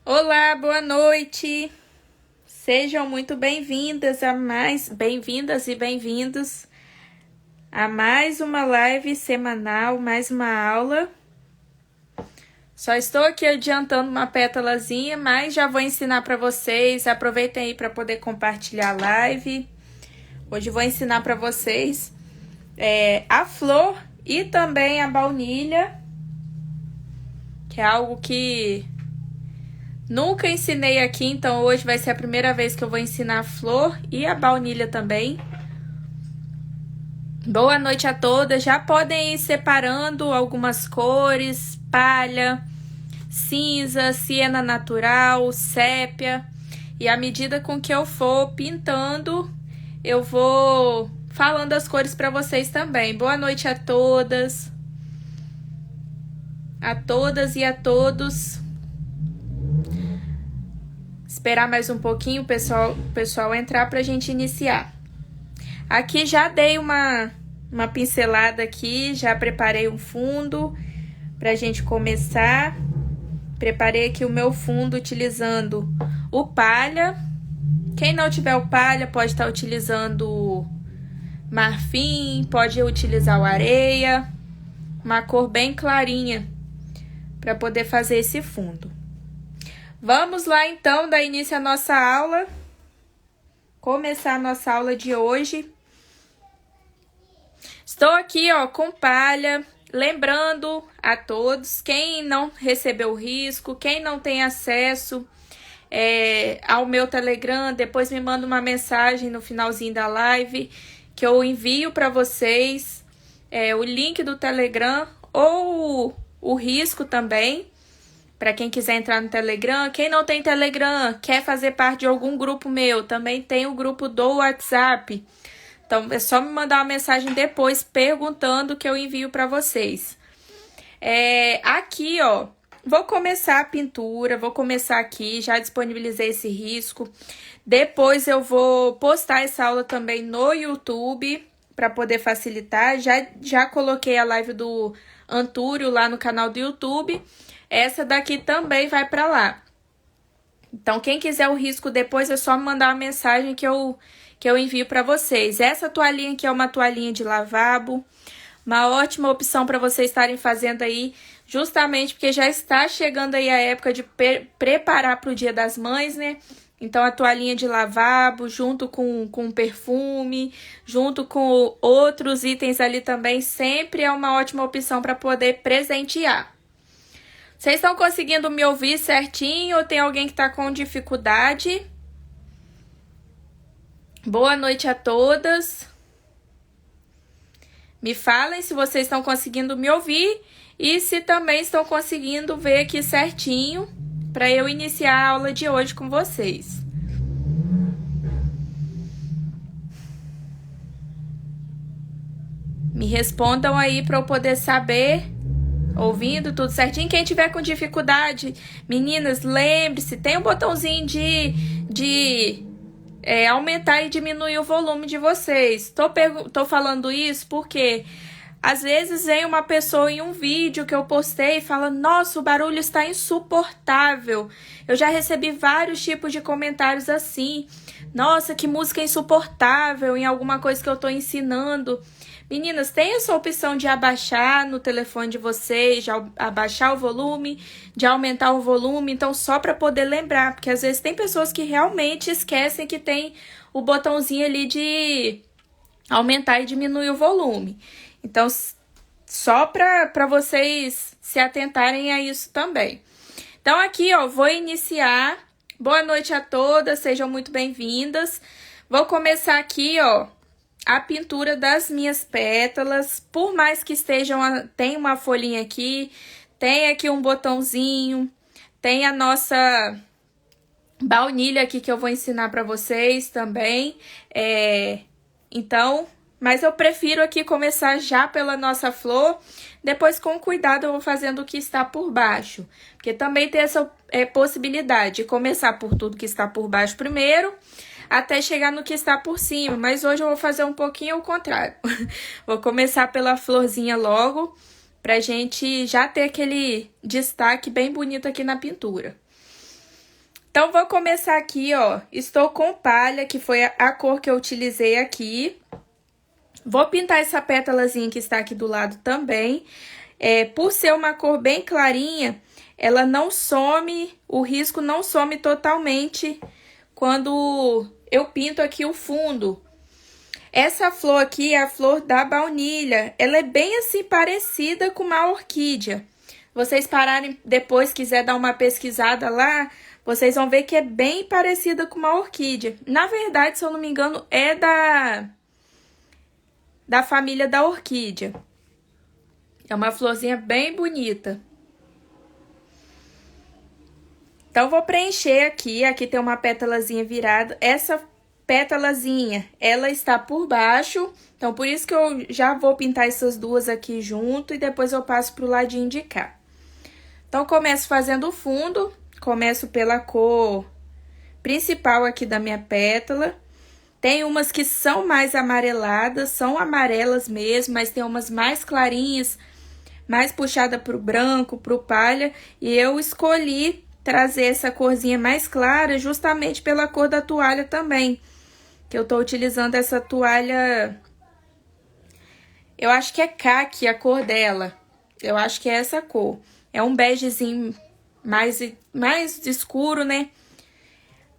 Olá, boa noite. Sejam muito bem-vindas e bem-vindos a mais uma live semanal, mais uma aula. Só estou aqui adiantando uma pétalazinha, mas já vou ensinar para vocês. Aproveitem aí para poder compartilhar a live. Hoje vou ensinar para vocês a flor e também a baunilha, que é algo que nunca ensinei aqui, então hoje vai ser a primeira vez que eu vou ensinar a flor e a baunilha também. Boa noite a todas. Já podem ir separando algumas cores: palha, cinza, siena natural, sépia. E à medida com que eu for pintando, eu vou falando as cores para vocês também. Boa noite a todas e a todos. Esperar mais um pouquinho o pessoal entrar para a gente iniciar. Aqui já dei uma pincelada aqui, já preparei um fundo para a gente começar. Preparei aqui o meu fundo utilizando o palha. Quem não tiver o palha pode estar utilizando marfim, pode utilizar o areia, uma cor bem clarinha para poder fazer esse fundo. Vamos lá então dar início à nossa aula, começar a nossa aula de hoje. Estou aqui com palha, lembrando a todos, quem não recebeu o risco, quem não tem acesso ao meu Telegram, depois me manda uma mensagem no finalzinho da live, que eu envio para vocês o link do Telegram ou o risco também, para quem quiser entrar no Telegram. Quem não tem Telegram, quer fazer parte de algum grupo meu, também tem o grupo do WhatsApp. Então, é só me mandar uma mensagem depois perguntando que eu envio para vocês. Aqui, vou começar a pintura, vou começar aqui, já disponibilizei esse risco. Depois eu vou postar essa aula também no YouTube, para poder facilitar. Já coloquei a live do Antúrio lá no canal do YouTube. Essa daqui também vai para lá. Então, quem quiser o risco depois, é só me mandar uma mensagem que eu envio para vocês. Essa toalhinha aqui é uma toalhinha de lavabo. Uma ótima opção para vocês estarem fazendo aí, justamente porque já está chegando aí a época de preparar para o Dia das Mães, né? Então, a toalhinha de lavabo, junto com perfume, junto com outros itens ali também, sempre é uma ótima opção para poder presentear. Vocês estão conseguindo me ouvir certinho ou tem alguém que está com dificuldade? Boa noite a todas. Me falem se vocês estão conseguindo me ouvir e se também estão conseguindo ver aqui certinho para eu iniciar a aula de hoje com vocês. Me respondam aí para eu poder saber. Ouvindo tudo certinho. Quem tiver com dificuldade, meninas, lembre-se, tem um botãozinho de aumentar e diminuir o volume de vocês. Tô falando isso porque às vezes vem uma pessoa em um vídeo que eu postei e fala: nossa, o barulho está insuportável. Eu já recebi vários tipos de comentários assim: nossa, que música insuportável em alguma coisa que eu tô ensinando. Meninas, tem essa opção de abaixar no telefone de vocês, de abaixar o volume, de aumentar o volume. Então, só para poder lembrar, porque às vezes tem pessoas que realmente esquecem que tem o botãozinho ali de aumentar e diminuir o volume. Então, só para vocês se atentarem a isso também. Então, aqui, vou iniciar. Boa noite a todas, sejam muito bem-vindas. Vou começar aqui, a pintura das minhas pétalas. Por mais que tem uma folhinha aqui, tem aqui um botãozinho, tem a nossa baunilha aqui que eu vou ensinar para vocês também. Então, mas eu prefiro aqui começar já pela nossa flor. Depois, com cuidado, eu vou fazendo o que está por baixo, porque também tem essa possibilidade de começar por tudo que está por baixo primeiro, até chegar no que está por cima, mas hoje eu vou fazer um pouquinho ao contrário. Vou começar pela florzinha logo, pra gente já ter aquele destaque bem bonito aqui na pintura. Então, vou começar aqui, ó. Estou com palha, que foi a cor que eu utilizei aqui. Vou pintar essa pétalazinha que está aqui do lado também. Por ser uma cor bem clarinha, ela não some, o risco não some totalmente quando eu pinto aqui o fundo. Essa flor aqui é a flor da baunilha. Ela é bem assim parecida com uma orquídea. Vocês pararem depois, quiser dar uma pesquisada lá, vocês vão ver que é bem parecida com uma orquídea. Na verdade, se eu não me engano, é da família da orquídea. É uma florzinha bem bonita. Então, vou preencher aqui. Aqui tem uma pétalazinha virada. Essa pétalazinha, ela está por baixo. Então, por isso que eu já vou pintar essas duas aqui junto e depois eu passo pro ladinho de cá. Então, começo fazendo o fundo. Começo pela cor principal aqui da minha pétala. Tem umas que são mais amareladas, são amarelas mesmo, mas tem umas mais clarinhas, mais puxada pro branco, pro palha. E eu escolhi trazer essa corzinha mais clara justamente pela cor da toalha também. Que eu tô utilizando essa toalha, eu acho que é caqui a cor dela. Eu acho que é essa cor. É um begezinho mais escuro, né?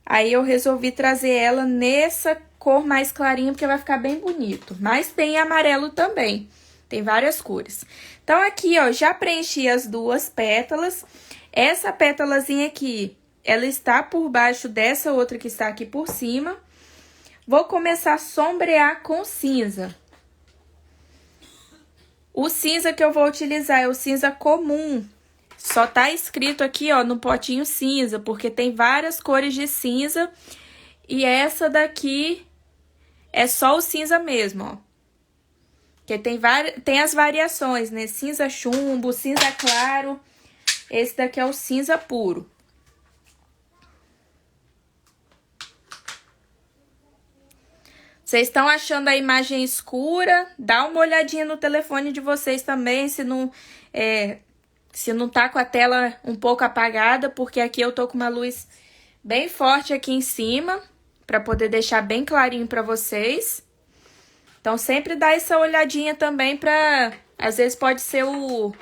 Aí eu resolvi trazer ela nessa cor mais clarinha, porque vai ficar bem bonito. Mas tem amarelo também. Tem várias cores. Então, aqui, ó, já preenchi as duas pétalas. Essa pétalazinha aqui, ela está por baixo dessa outra que está aqui por cima. Vou começar a sombrear com cinza. O cinza que eu vou utilizar é o cinza comum. Só tá escrito aqui, ó, no potinho cinza, porque tem várias cores de cinza. E essa daqui é só o cinza mesmo, ó. Porque tem as variações, né? Cinza chumbo, cinza claro. Esse daqui é o cinza puro. Vocês estão achando a imagem escura? Dá uma olhadinha no telefone de vocês também, se não tá com a tela um pouco apagada, porque aqui eu tô com uma luz bem forte aqui em cima, para poder deixar bem clarinho para vocês. Então, sempre dá essa olhadinha também para... Às vezes pode ser o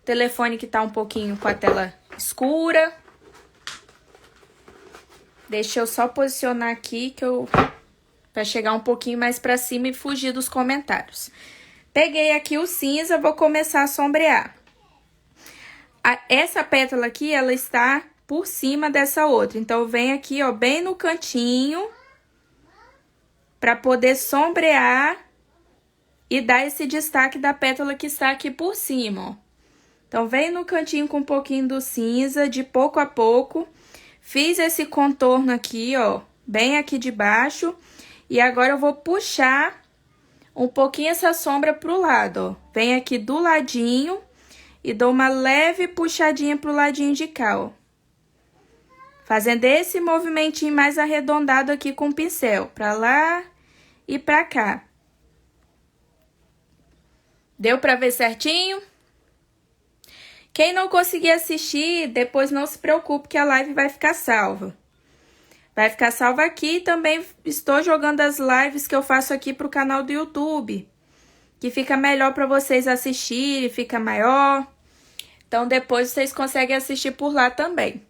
telefone que tá um pouquinho com a tela escura. Deixa eu só posicionar aqui para chegar um pouquinho mais para cima e fugir dos comentários. Peguei aqui o cinza, vou começar a sombrear. Essa pétala aqui, ela está por cima dessa outra. Então, eu venho aqui, ó, bem no cantinho, para poder sombrear e dar esse destaque da pétala que está aqui por cima, ó. Então, venho no cantinho com um pouquinho do cinza, de pouco a pouco. Fiz esse contorno aqui, ó, bem aqui de baixo. E agora eu vou puxar um pouquinho essa sombra pro lado, ó. Vem aqui do ladinho e dou uma leve puxadinha pro ladinho de cá, ó. Fazendo esse movimentinho mais arredondado aqui com o pincel, pra lá e pra cá. Deu pra ver certinho? Quem não conseguir assistir, depois não se preocupe que a live vai ficar salva. Vai ficar salva aqui e também estou jogando as lives que eu faço aqui pro canal do YouTube. Que fica melhor pra vocês assistirem, fica maior. Então, depois vocês conseguem assistir por lá também.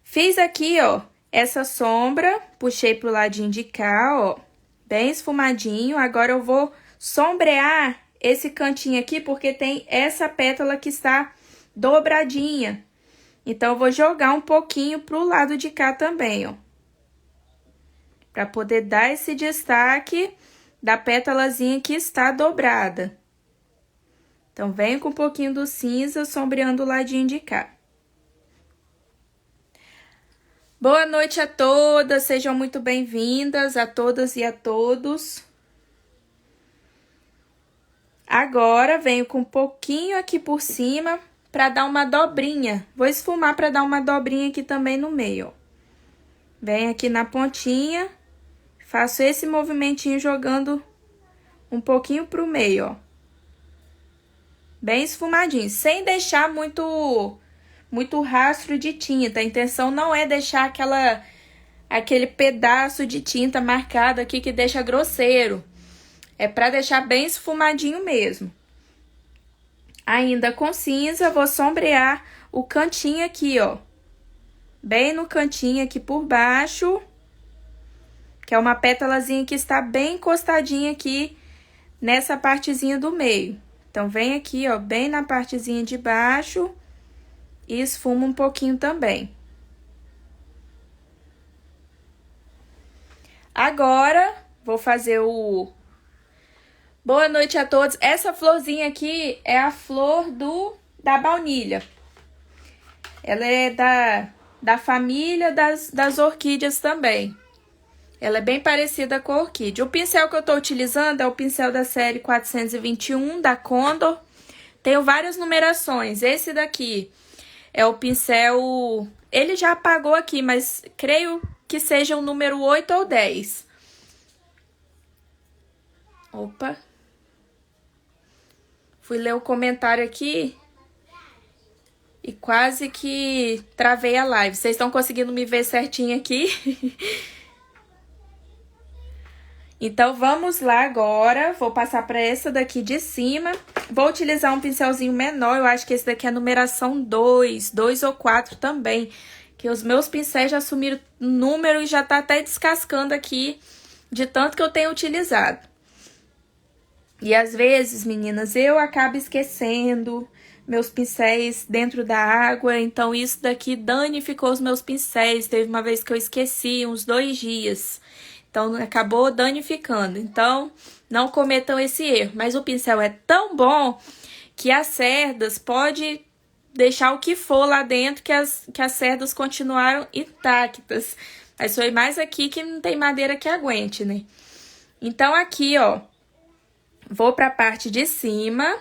Fiz aqui, ó, essa sombra, puxei pro ladinho de cá, ó, bem esfumadinho. Agora eu vou sombrear esse cantinho aqui, porque tem essa pétala que está dobradinha. Então, eu vou jogar um pouquinho pro lado de cá também, ó. Pra poder dar esse destaque da pétalazinha que está dobrada. Então, venho com um pouquinho do cinza, sombreando o ladinho de cá. Boa noite a todas, sejam muito bem-vindas a todas e a todos. Agora, venho com um pouquinho aqui por cima para dar uma dobrinha. Vou esfumar para dar uma dobrinha aqui também no meio, ó. Venho aqui na pontinha, faço esse movimentinho jogando um pouquinho pro meio, ó. Bem esfumadinho, sem deixar muito muito rastro de tinta. A intenção não é deixar aquele pedaço de tinta marcado aqui que deixa grosseiro. É para deixar bem esfumadinho mesmo. Ainda com cinza, vou sombrear o cantinho aqui, ó. Bem no cantinho aqui por baixo. Que é uma pétalazinha que está bem encostadinha aqui nessa partezinha do meio. Então, vem aqui, ó, bem na partezinha de baixo e esfuma um pouquinho também. Agora, vou fazer o... Boa noite a todos. Essa florzinha aqui é a flor da baunilha. Ela é da família das orquídeas também. Ela é bem parecida com a orquídea. O pincel que eu tô utilizando é o pincel da série 421, da Condor. Tenho várias numerações. Esse daqui é o pincel... Ele já apagou aqui, mas creio que seja o número 8 ou 10. Opa! Fui ler o comentário aqui e quase que travei a live. Vocês estão conseguindo me ver certinho aqui? Então, vamos lá agora. Vou passar para essa daqui de cima. Vou utilizar um pincelzinho menor. Eu acho que esse daqui é a numeração 2 ou 4 também. Que os meus pincéis já assumiram número e já tá até descascando aqui de tanto que eu tenho utilizado. E às vezes, meninas, eu acabo esquecendo meus pincéis dentro da água. Então, isso daqui danificou os meus pincéis. Teve uma vez que eu esqueci, uns 2 dias. Então, acabou danificando. Então, não cometam esse erro. Mas o pincel é tão bom que as cerdas pode deixar o que for lá dentro que as cerdas continuaram intactas. Mas foi mais aqui que não tem madeira que aguente, né? Então, aqui, ó, vou para a parte de cima.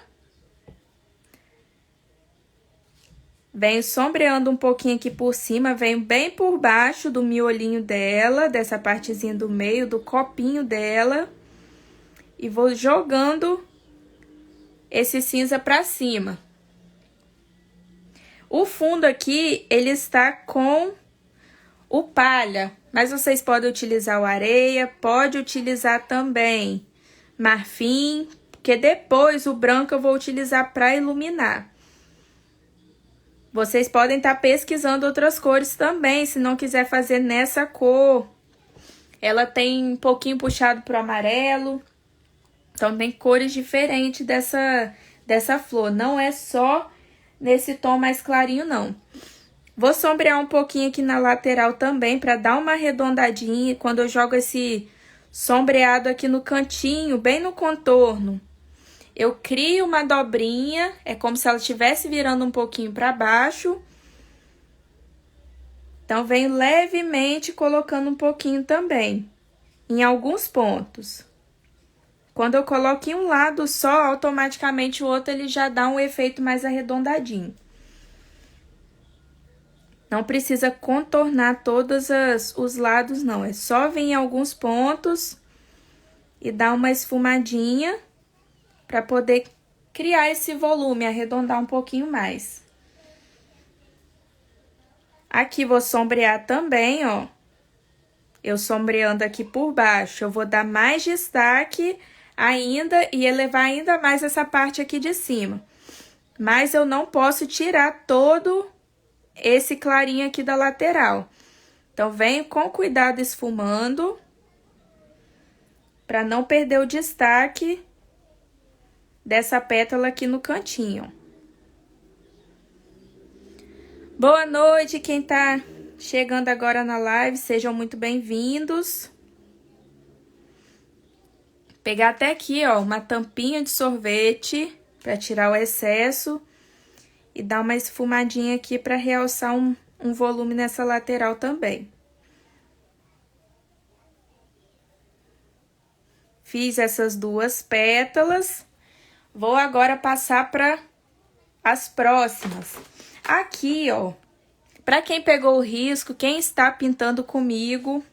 Venho sombreando um pouquinho aqui por cima, venho bem por baixo do miolinho dela, dessa partezinha do meio, do copinho dela. E vou jogando esse cinza pra cima. O fundo aqui, ele está com o palha, mas vocês podem utilizar o areia, pode utilizar também marfim, porque depois o branco eu vou utilizar para iluminar. Vocês podem estar pesquisando outras cores também, se não quiser fazer nessa cor. Ela tem um pouquinho puxado pro amarelo. Então, tem cores diferentes dessa flor. Não é só nesse tom mais clarinho, não. Vou sombrear um pouquinho aqui na lateral também, para dar uma arredondadinha. Quando eu jogo esse sombreado aqui no cantinho, bem no contorno, eu crio uma dobrinha, é como se ela estivesse virando um pouquinho para baixo. Então, venho levemente colocando um pouquinho também, em alguns pontos. Quando eu coloco em um lado só, automaticamente o outro ele já dá um efeito mais arredondadinho. Não precisa contornar todos os lados, não. É só vir em alguns pontos e dar uma esfumadinha para poder criar esse volume, arredondar um pouquinho mais. Aqui vou sombrear também, ó. Eu sombreando aqui por baixo, eu vou dar mais destaque ainda e elevar ainda mais essa parte aqui de cima. Mas eu não posso tirar todo esse clarinho aqui da lateral. Então, venho com cuidado esfumando, para não perder o destaque dessa pétala aqui no cantinho. Boa noite, quem tá chegando agora na live, sejam muito bem-vindos. Pegar até aqui, ó, uma tampinha de sorvete para tirar o excesso e dar uma esfumadinha aqui para realçar um volume nessa lateral também. Fiz essas 2 pétalas. Vou agora passar para as próximas. Aqui, ó, para quem pegou o risco, quem está pintando comigo,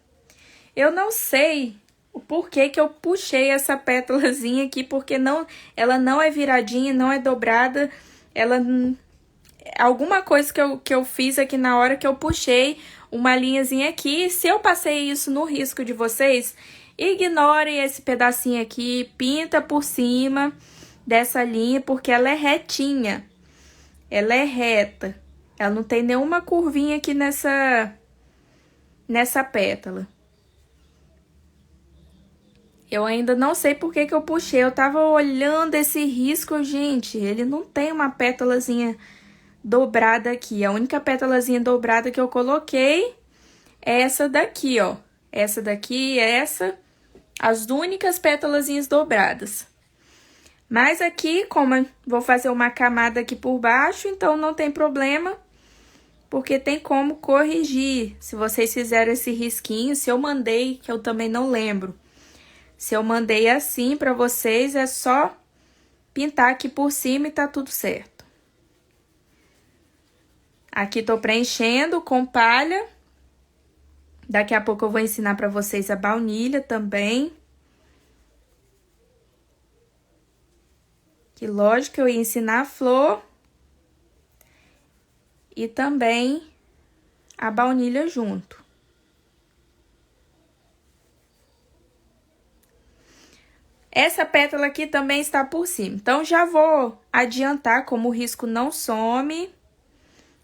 eu não sei o porquê que eu puxei essa pétalazinha aqui, porque ela não é viradinha, não é dobrada, ela alguma coisa que eu fiz aqui na hora que eu puxei uma linhazinha aqui. Se eu passei isso no risco de vocês, ignorem esse pedacinho aqui, pinta por cima dessa linha, porque ela é retinha. Ela é reta. Ela não tem nenhuma curvinha aqui nessa pétala. Eu ainda não sei por que eu puxei. Eu tava olhando esse risco, gente. Ele não tem uma pétalazinha dobrada aqui. A única pétalazinha dobrada que eu coloquei é essa daqui, ó. Essa daqui, essa. As únicas pétalazinhas dobradas. Mas aqui, como eu vou fazer uma camada aqui por baixo, então não tem problema. Porque tem como corrigir. Se vocês fizeram esse risquinho, se eu mandei, que eu também não lembro. Se eu mandei assim pra vocês, é só pintar aqui por cima e tá tudo certo. Aqui tô preenchendo com palha. Daqui a pouco eu vou ensinar pra vocês a baunilha também. Que lógico que eu ia ensinar a flor. E também a baunilha junto. Essa pétala aqui também está por cima. Então, já vou adiantar, como o risco não some,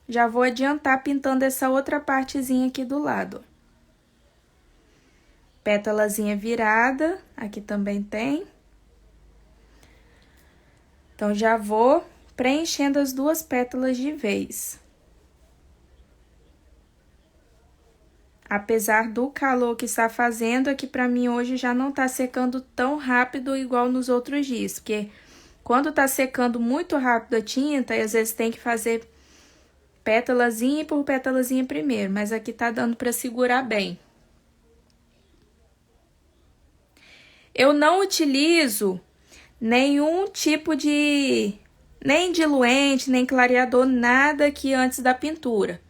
já vou adiantar pintando essa outra partezinha aqui do lado. Pétalazinha virada, aqui também tem. Então, já vou preenchendo as duas pétalas de vez. Apesar do calor que está fazendo, aqui pra mim hoje já não tá secando tão rápido igual nos outros dias. Porque quando tá secando muito rápido a tinta, às vezes tem que fazer pétalazinha por pétalazinha primeiro. Mas aqui tá dando pra segurar bem. Eu não utilizo nenhum tipo de... nem diluente, nem clareador, nada aqui antes da pintura.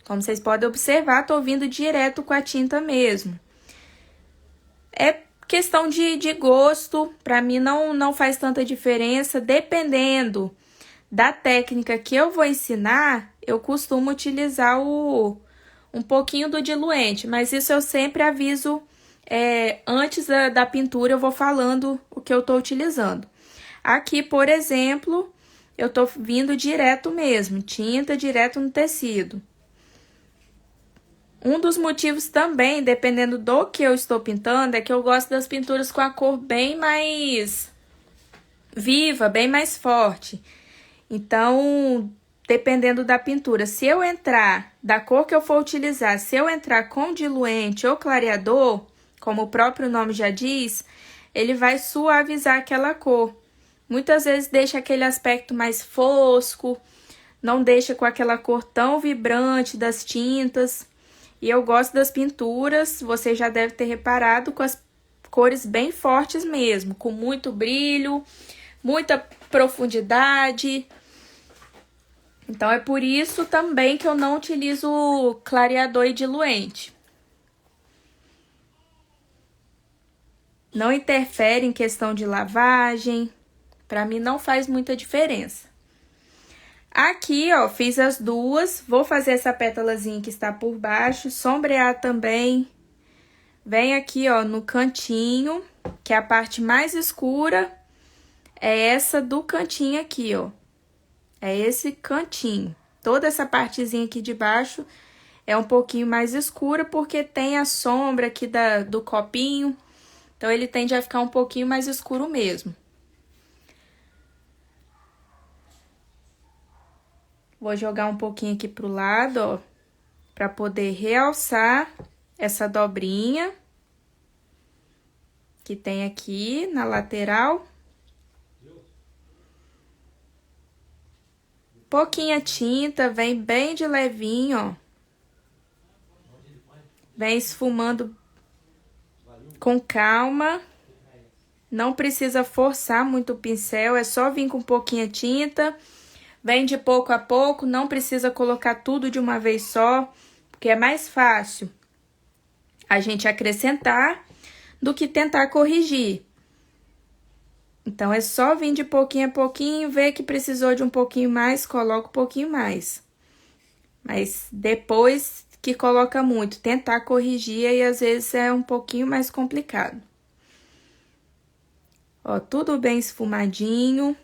Como vocês podem observar, tô vindo direto com a tinta mesmo. É questão de gosto, pra mim não faz tanta diferença. Dependendo da técnica que eu vou ensinar, eu costumo utilizar um pouquinho do diluente. Mas isso eu sempre aviso, antes da pintura eu vou falando o que eu tô utilizando. Aqui, por exemplo, eu tô vindo direto mesmo, tinta direto no tecido. Um dos motivos também, dependendo do que eu estou pintando, é que eu gosto das pinturas com a cor bem mais viva, bem mais forte. Então, dependendo da pintura, se eu entrar, da cor que eu for utilizar, se eu entrar com diluente ou clareador, como o próprio nome já diz, ele vai suavizar aquela cor. Muitas vezes deixa aquele aspecto mais fosco, não deixa com aquela cor tão vibrante das tintas. E eu gosto das pinturas, você já deve ter reparado, com as cores bem fortes mesmo, com muito brilho, muita profundidade. Então, é por isso também que eu não utilizo clareador e diluente. Não interfere em questão de lavagem, pra mim não faz muita diferença. Aqui, ó, fiz as duas, vou fazer essa pétalazinha que está por baixo, sombrear também. Vem aqui, ó, no cantinho, que é a parte mais escura, é essa do cantinho aqui, ó. É esse cantinho. Toda essa partezinha aqui de baixo é um pouquinho mais escura, porque tem a sombra aqui do copinho, então ele tende a ficar um pouquinho mais escuro mesmo. Vou jogar um pouquinho aqui pro lado, ó, pra poder realçar essa dobrinha que tem aqui na lateral. Pouquinha tinta, vem bem de levinho, ó. Vem esfumando com calma. Não precisa forçar muito o pincel, é só vir com pouquinha tinta. Vem de pouco a pouco, não precisa colocar tudo de uma vez só, porque é mais fácil a gente acrescentar do que tentar corrigir. Então, é só vir de pouquinho a pouquinho, ver que precisou de um pouquinho mais, coloca um pouquinho mais. Mas depois que coloca muito, tentar corrigir e às vezes é um pouquinho mais complicado. Ó, tudo bem esfumadinho,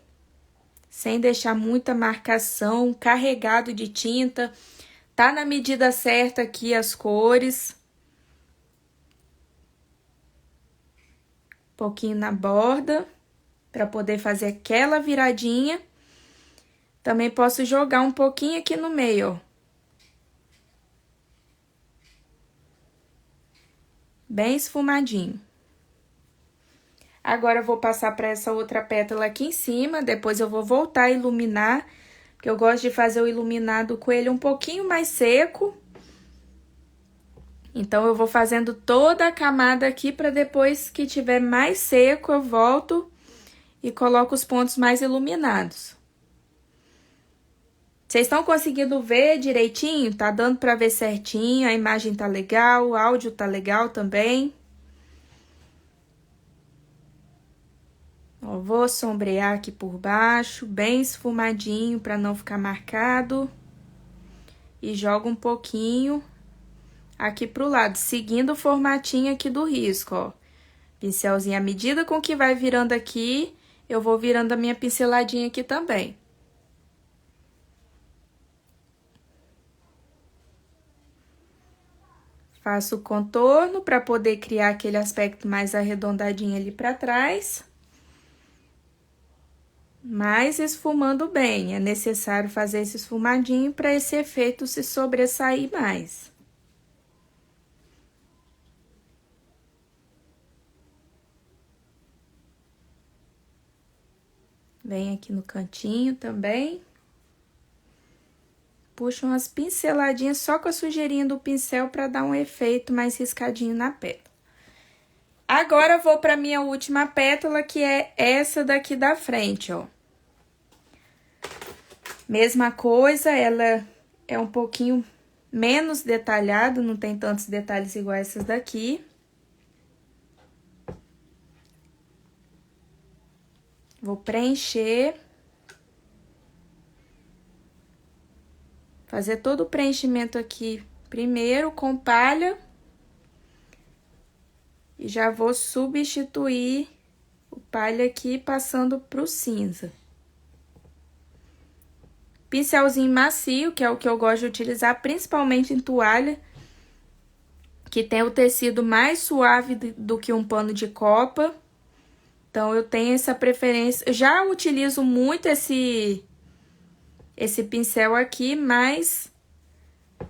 sem deixar muita marcação, carregado de tinta. Tá na medida certa aqui as cores. Um pouquinho na borda, para poder fazer aquela viradinha. Também posso jogar um pouquinho aqui no meio, ó. Bem esfumadinho. Agora, eu vou passar para essa outra pétala aqui em cima, depois eu vou voltar a iluminar, porque eu gosto de fazer o iluminado com ele um pouquinho mais seco. Então, eu vou fazendo toda a camada aqui, para depois que tiver mais seco, eu volto e coloco os pontos mais iluminados. Vocês estão conseguindo ver direitinho? Tá dando para ver certinho, a imagem tá legal, o áudio tá legal também. Ó, vou sombrear aqui por baixo, bem esfumadinho para não ficar marcado. E jogo um pouquinho aqui pro lado, seguindo o formatinho aqui do risco, ó. Pincelzinho, à medida com que vai virando aqui, eu vou virando a minha pinceladinha aqui também. Faço o contorno para poder criar aquele aspecto mais arredondadinho ali para trás. Mas esfumando bem, é necessário fazer esse esfumadinho para esse efeito se sobressair mais. Vem aqui no cantinho também. Puxo umas pinceladinhas só com a sujeirinha do pincel para dar um efeito mais riscadinho na pétala. Agora, eu vou para minha última pétala, que é essa daqui da frente, ó. Mesma coisa, ela é um pouquinho menos detalhada, não tem tantos detalhes igual essas daqui. Vou preencher. Fazer todo o preenchimento aqui primeiro com palha. E já vou substituir o palha aqui, passando pro cinza. Pincelzinho macio, que é o que eu gosto de utilizar, principalmente em toalha, que tem o tecido mais suave do que um pano de copa. Então, eu tenho essa preferência. Eu já utilizo muito esse pincel aqui, mas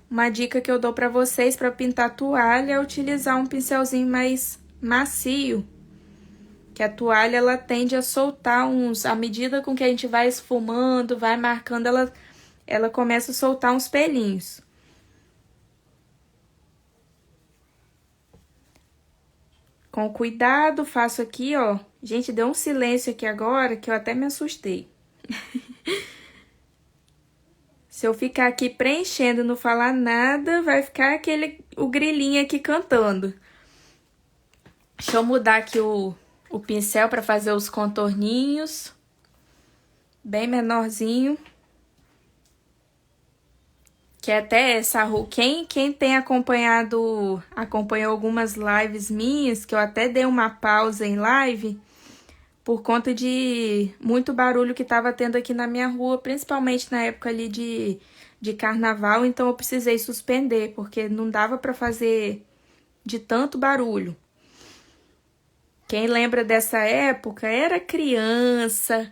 uma dica que eu dou pra vocês para pintar toalha é utilizar um pincelzinho mais macio. Que a toalha, ela tende a soltar uns... À medida com que a gente vai esfumando, vai marcando, ela começa a soltar uns pelinhos. Com cuidado, faço aqui, ó. Gente, deu um silêncio aqui agora que eu até me assustei. Se eu ficar aqui preenchendo e não falar nada, vai ficar o grilinho aqui cantando. Deixa eu mudar aqui o pincel para fazer os contorninhos. Bem menorzinho. Que até essa rua... Quem tem acompanhou algumas lives minhas, que eu até dei uma pausa em live... Por conta de muito barulho que tava tendo aqui na minha rua, principalmente na época ali de carnaval, então eu precisei suspender, porque não dava pra fazer de tanto barulho. Quem lembra dessa época era criança,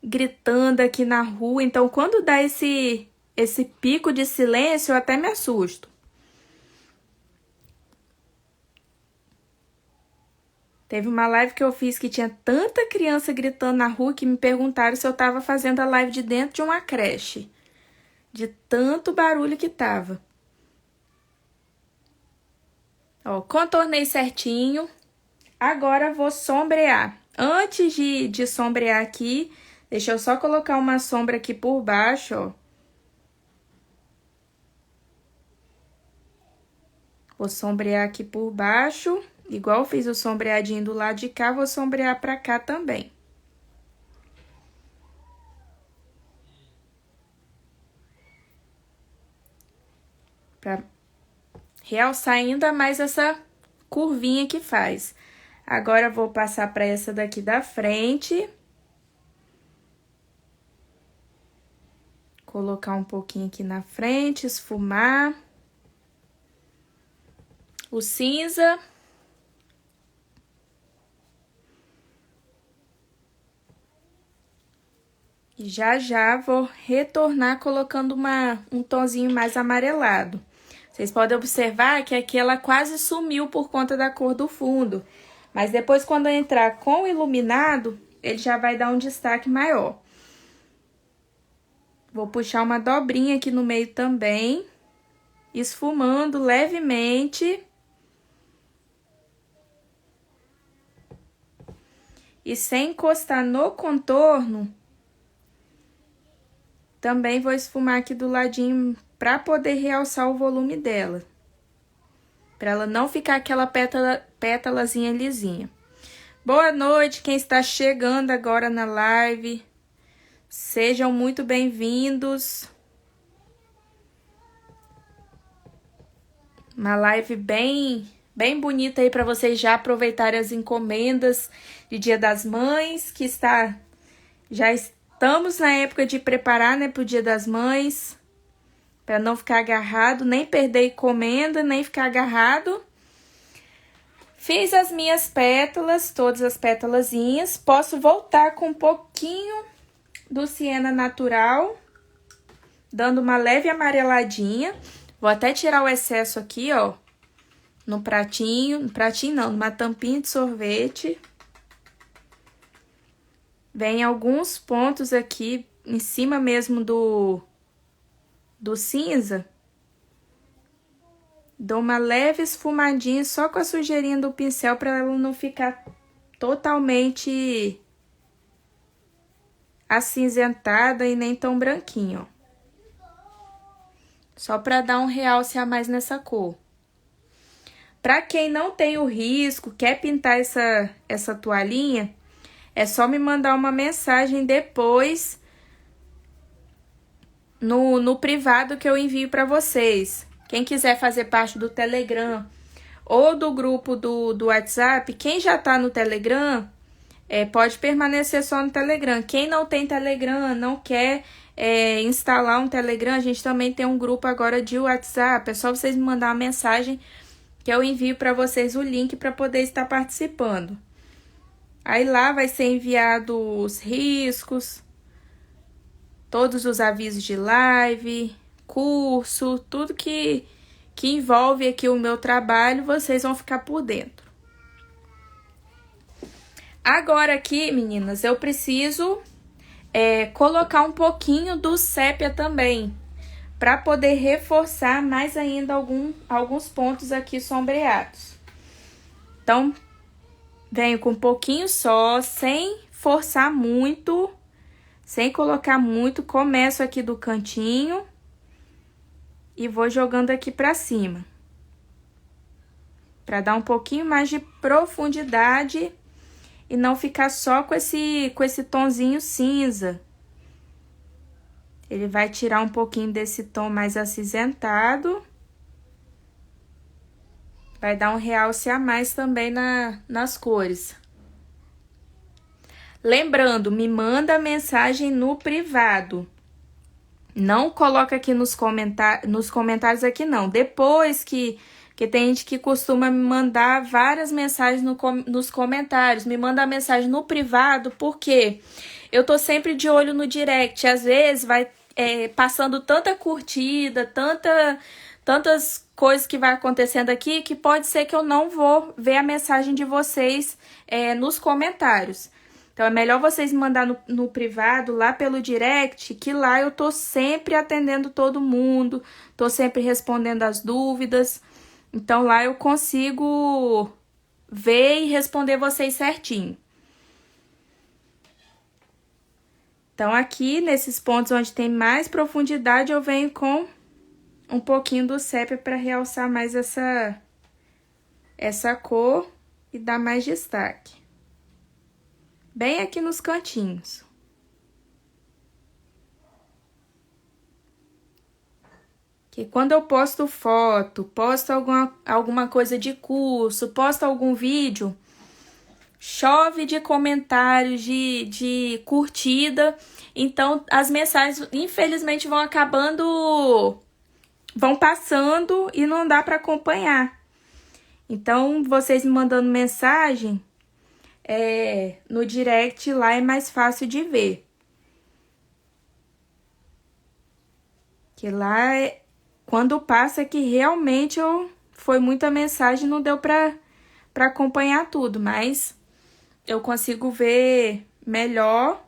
gritando aqui na rua, então quando dá esse pico de silêncio, eu até me assusto. Teve uma live que eu fiz que tinha tanta criança gritando na rua que me perguntaram se eu tava fazendo a live de dentro de uma creche. De tanto barulho que tava. Ó, contornei certinho. Agora vou sombrear. Antes de sombrear aqui, deixa eu só colocar uma sombra aqui por baixo, ó. Vou sombrear aqui por baixo. Igual eu fiz o sombreadinho do lado de cá, vou sombrear pra cá também. Pra realçar ainda mais essa curvinha que faz. Agora, vou passar pra essa daqui da frente. Colocar um pouquinho aqui na frente, esfumar. O cinza. E já vou retornar colocando um tonzinho mais amarelado. Vocês podem observar que aqui ela quase sumiu por conta da cor do fundo. Mas depois, quando eu entrar com o iluminado, ele já vai dar um destaque maior. Vou puxar uma dobrinha aqui no meio também, esfumando levemente. E sem encostar no contorno, também vou esfumar aqui do ladinho para poder realçar o volume dela. Para ela não ficar aquela pétalazinha lisinha. Boa noite, quem está chegando agora na live. Sejam muito bem-vindos. Uma live bem bonita aí para vocês já aproveitarem as encomendas de Dia das Mães, que já estamos na época de preparar, né, pro Dia das Mães, para não ficar agarrado, nem perder encomenda, nem ficar agarrado. Fiz as minhas pétalas, todas as pétalazinhas. Posso voltar com um pouquinho do siena natural, dando uma leve amareladinha. Vou até tirar o excesso aqui, ó, no pratinho não, numa tampinha de sorvete. Vem alguns pontos aqui em cima mesmo do cinza. Dou uma leve esfumadinha só com a sujeirinha do pincel para ela não ficar totalmente acinzentada e nem tão branquinho, ó. Só para dar um realce a mais nessa cor. Para quem não tem o risco, quer pintar essa toalhinha, é só me mandar uma mensagem depois no privado que eu envio para vocês. Quem quiser fazer parte do Telegram ou do grupo do WhatsApp, quem já tá no Telegram, pode permanecer só no Telegram. Quem não tem Telegram, não quer instalar um Telegram, a gente também tem um grupo agora de WhatsApp. É só vocês me mandar uma mensagem que eu envio para vocês o link para poder estar participando. Aí lá vai ser enviado os riscos, todos os avisos de live, curso, tudo que envolve aqui o meu trabalho, vocês vão ficar por dentro. Agora aqui, meninas, eu preciso colocar um pouquinho do sépia também, para poder reforçar mais ainda alguns pontos aqui sombreados. Então, venho com um pouquinho só, sem forçar muito, sem colocar muito. Começo aqui do cantinho e vou jogando aqui pra cima, para dar um pouquinho mais de profundidade e não ficar só com esse tonzinho cinza. Ele vai tirar um pouquinho desse tom mais acinzentado. Vai dar um realce a mais também nas cores. Lembrando, me manda mensagem no privado. Não coloca aqui nos comentários aqui, não. Depois que tem gente que costuma me mandar várias mensagens nos comentários. Me manda a mensagem no privado, porque eu tô sempre de olho no direct. Às vezes vai passando tanta curtida, tantas coisas que vai acontecendo aqui, que pode ser que eu não vou ver a mensagem de vocês nos comentários. Então, é melhor vocês me mandar no privado, lá pelo direct, que lá eu tô sempre atendendo todo mundo, tô sempre respondendo as dúvidas. Então, lá eu consigo ver e responder vocês certinho. Então, aqui, nesses pontos onde tem mais profundidade, eu venho com um pouquinho do sépia para realçar mais essa cor e dar mais destaque. Bem aqui nos cantinhos. Que quando eu posto foto, posto alguma coisa de curso, posto algum vídeo, chove de comentários, de curtida. Então, as mensagens, infelizmente, vão acabando, vão passando e não dá para acompanhar. Então, vocês me mandando mensagem, no direct lá é mais fácil de ver. Que lá, quando passa que realmente foi muita mensagem, não deu para acompanhar tudo, mas eu consigo ver melhor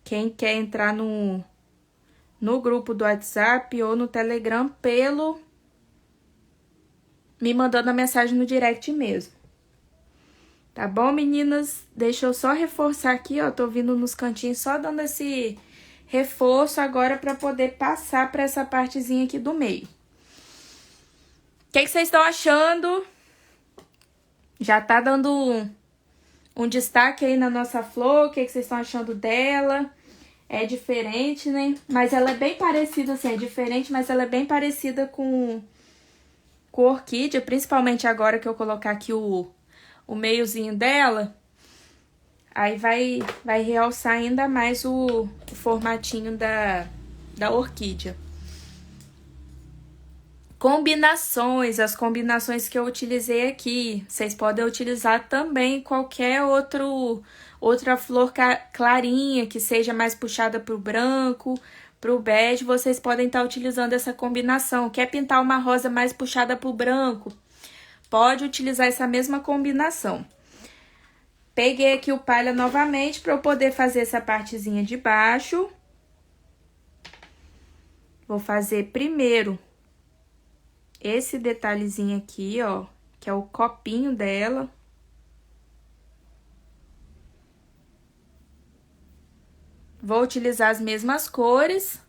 quem quer entrar no grupo do WhatsApp ou no Telegram me mandando a mensagem no direct mesmo. Tá bom, meninas? Deixa eu só reforçar aqui, ó. Tô vindo nos cantinhos só dando esse reforço agora para poder passar para essa partezinha aqui do meio. O que vocês estão achando? Já tá dando um destaque aí na nossa flor. O que vocês estão achando dela? É diferente, né? Mas ela é bem parecida, assim, é diferente, mas ela é bem parecida com orquídea, principalmente agora que eu colocar aqui o meiozinho dela. Aí vai realçar ainda mais o formatinho da orquídea. Combinações, as combinações que eu utilizei aqui. Vocês podem utilizar também qualquer outra flor clarinha, que seja mais puxada para o branco, para o bege. Vocês podem estar utilizando essa combinação. Quer pintar uma rosa mais puxada para o branco? Pode utilizar essa mesma combinação. Peguei aqui o palha novamente para eu poder fazer essa partezinha de baixo. Vou fazer primeiro esse detalhezinho aqui, ó, que é o copinho dela. Vou utilizar as mesmas cores.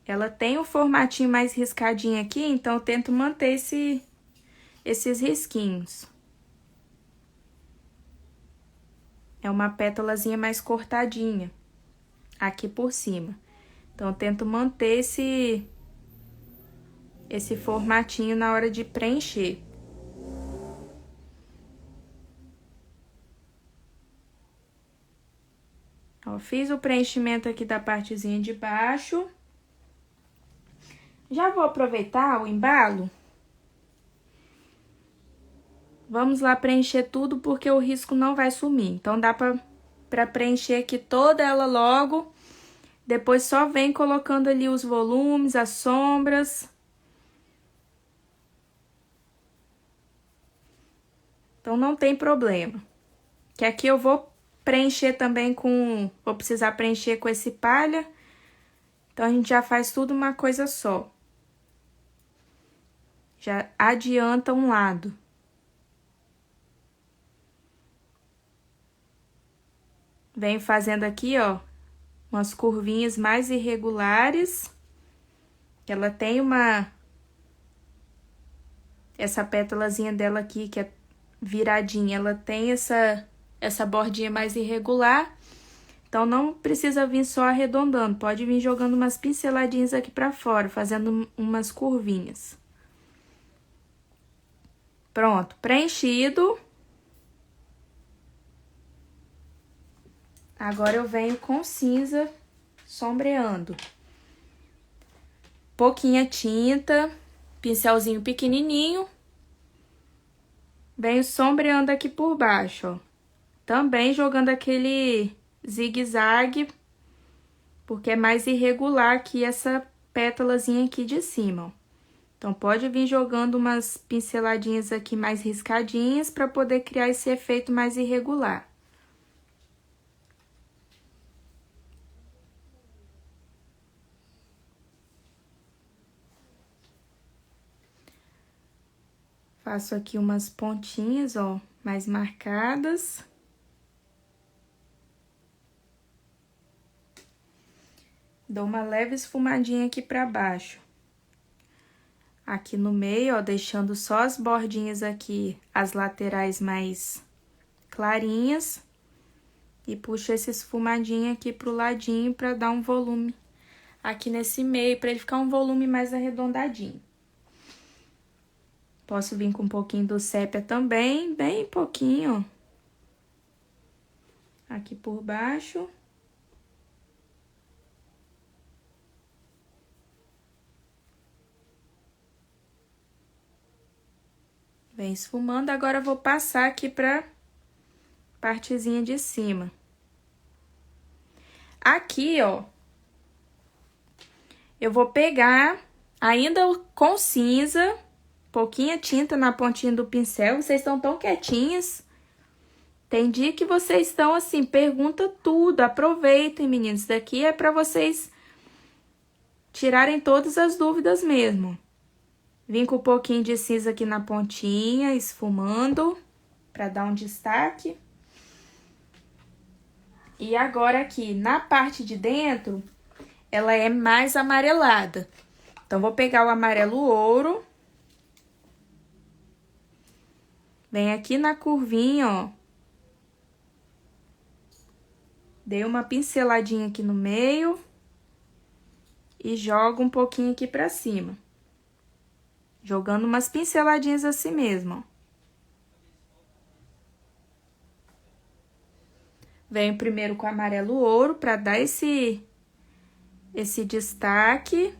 Ela tem o formatinho mais riscadinho aqui, então eu tento manter esses risquinhos. É uma pétalazinha mais cortadinha aqui por cima. Então, eu tento manter esse formatinho na hora de preencher. Ó, fiz o preenchimento aqui da partezinha de baixo. Já vou aproveitar o embalo. Vamos lá preencher tudo, porque o risco não vai sumir. Então, dá pra preencher aqui toda ela logo. Depois, só vem colocando ali os volumes, as sombras. Então, não tem problema. Que aqui eu vou preencher também vou precisar preencher com esse palha. Então, a gente já faz tudo uma coisa só. Já adianta um lado. Venho fazendo aqui, ó, umas curvinhas mais irregulares. Ela tem essa pétalazinha dela aqui, que é viradinha, ela tem essa bordinha mais irregular. Então, não precisa vir só arredondando, pode vir jogando umas pinceladinhas aqui pra fora, fazendo umas curvinhas. Pronto, preenchido. Agora, eu venho com cinza, sombreando. Pouquinha tinta, pincelzinho pequenininho. Venho sombreando aqui por baixo, ó. Também jogando aquele zigue-zague, porque é mais irregular aqui essa pétalazinha aqui de cima, ó. Então, pode vir jogando umas pinceladinhas aqui mais riscadinhas para poder criar esse efeito mais irregular. Faço aqui umas pontinhas, ó, mais marcadas. Dou uma leve esfumadinha aqui pra baixo. Aqui no meio, ó, deixando só as bordinhas aqui, as laterais mais clarinhas. E puxo esse esfumadinho aqui pro ladinho pra dar um volume aqui nesse meio, pra ele ficar um volume mais arredondadinho. Posso vir com um pouquinho do sépia também, bem pouquinho, ó. Aqui por baixo. Vem esfumando, agora eu vou passar aqui pra partezinha de cima. Aqui, ó, eu vou pegar, ainda com cinza, pouquinha tinta na pontinha do pincel. Vocês estão tão quietinhas. Tem dia que vocês estão assim, pergunta tudo. Aproveitem, meninos. Isso daqui é pra vocês tirarem todas as dúvidas mesmo. Vim com um pouquinho de cinza aqui na pontinha, esfumando, pra dar um destaque. E agora aqui, na parte de dentro, ela é mais amarelada. Então, vou pegar o amarelo ouro. Vem aqui na curvinha, ó. Dei uma pinceladinha aqui no meio. E jogo um pouquinho aqui pra cima. Jogando umas pinceladinhas assim mesmo, ó. Venho primeiro com amarelo ouro pra dar esse destaque.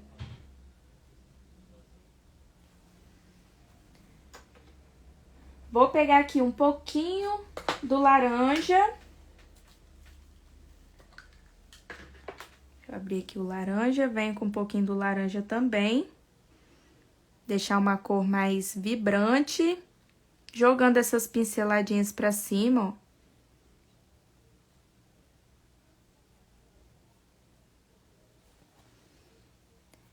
Vou pegar aqui um pouquinho do laranja. Deixa eu abrir aqui o laranja. Venho com um pouquinho do laranja também. Deixar uma cor mais vibrante. Jogando essas pinceladinhas pra cima, ó.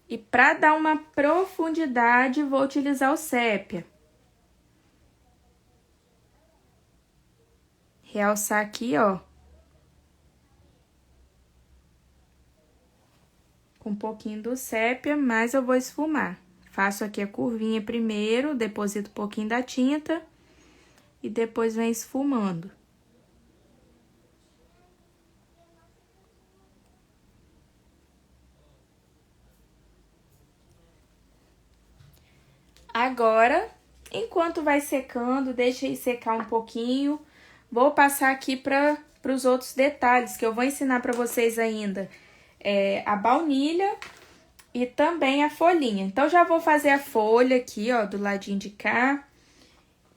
E pra dar uma profundidade, vou utilizar o sépia. Realçar aqui, ó. Com um pouquinho do sépia, mas eu vou esfumar. Faço aqui a curvinha primeiro, deposito um pouquinho da tinta e depois vem esfumando. Agora, enquanto vai secando, deixa aí secar um pouquinho. Vou passar aqui para os outros detalhes que eu vou ensinar para vocês ainda. A baunilha e também a folhinha. Então, já vou fazer a folha aqui, ó, do ladinho de cá.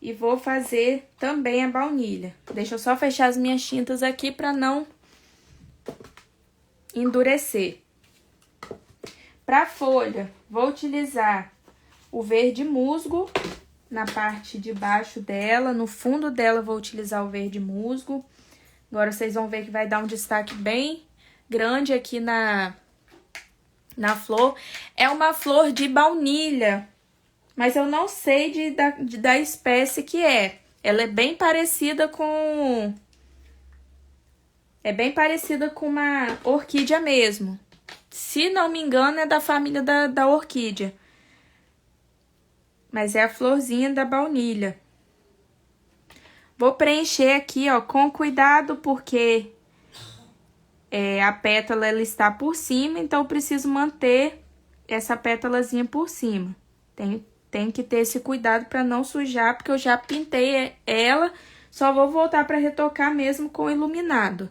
E vou fazer também a baunilha. Deixa eu só fechar as minhas tintas aqui para não endurecer. Para a folha, vou utilizar o verde musgo na parte de baixo dela. No fundo dela, vou utilizar o verde musgo. Agora, vocês vão ver que vai dar um destaque bem grande aqui na flor. É uma flor de baunilha, mas eu não sei da espécie que é. Ela é bem parecida com... É bem parecida com uma orquídea mesmo. Se não me engano, é da família da orquídea. Mas é a florzinha da baunilha. Vou preencher aqui, ó, com cuidado, porque a pétala ela está por cima, então eu preciso manter essa pétalazinha por cima. Tem que ter esse cuidado para não sujar, porque eu já pintei ela, só vou voltar para retocar mesmo com iluminado.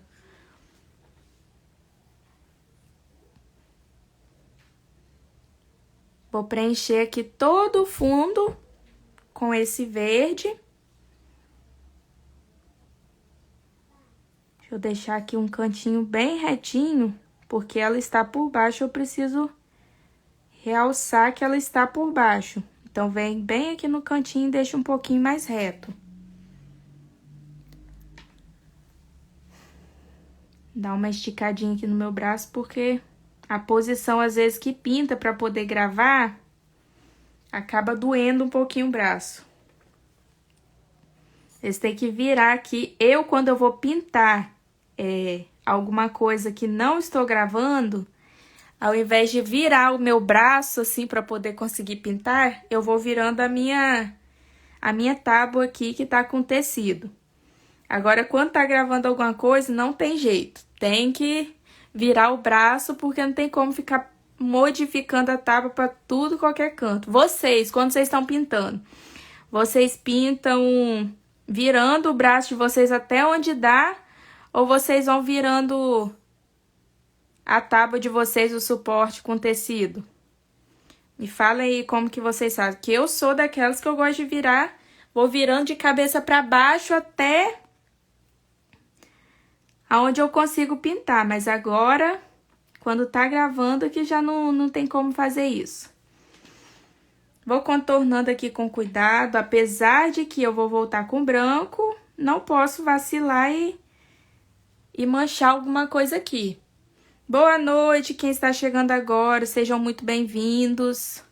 Vou preencher aqui todo o fundo com esse verde. Deixa eu deixar aqui um cantinho bem retinho, porque ela está por baixo, eu preciso realçar que ela está por baixo. Então, vem bem aqui no cantinho e deixa um pouquinho mais reto. Dá uma esticadinha aqui no meu braço, porque a posição, às vezes, que pinta para poder gravar, acaba doendo um pouquinho o braço. Vocês têm que virar aqui. Quando eu vou pintar alguma coisa que não estou gravando, ao invés de virar o meu braço, assim, para poder conseguir pintar, eu vou virando a minha tábua aqui, que tá com tecido. Agora, quando tá gravando alguma coisa, não tem jeito. Tem que virar o braço, porque não tem como ficar modificando a tábua para tudo, qualquer canto. Vocês, quando vocês estão pintando, vocês pintam virando o braço de vocês até onde dá, ou vocês vão virando a tábua de vocês, o suporte com tecido? Me fala aí como que vocês fazem. Que eu sou daquelas que eu gosto de virar, vou virando de cabeça para baixo até aonde eu consigo pintar. Mas agora, quando tá gravando, que já não tem como fazer isso. Vou contornando aqui com cuidado, apesar de que eu vou voltar com branco, não posso vacilar e manchar alguma coisa aqui. Boa noite, quem está chegando agora, sejam muito bem-vindos.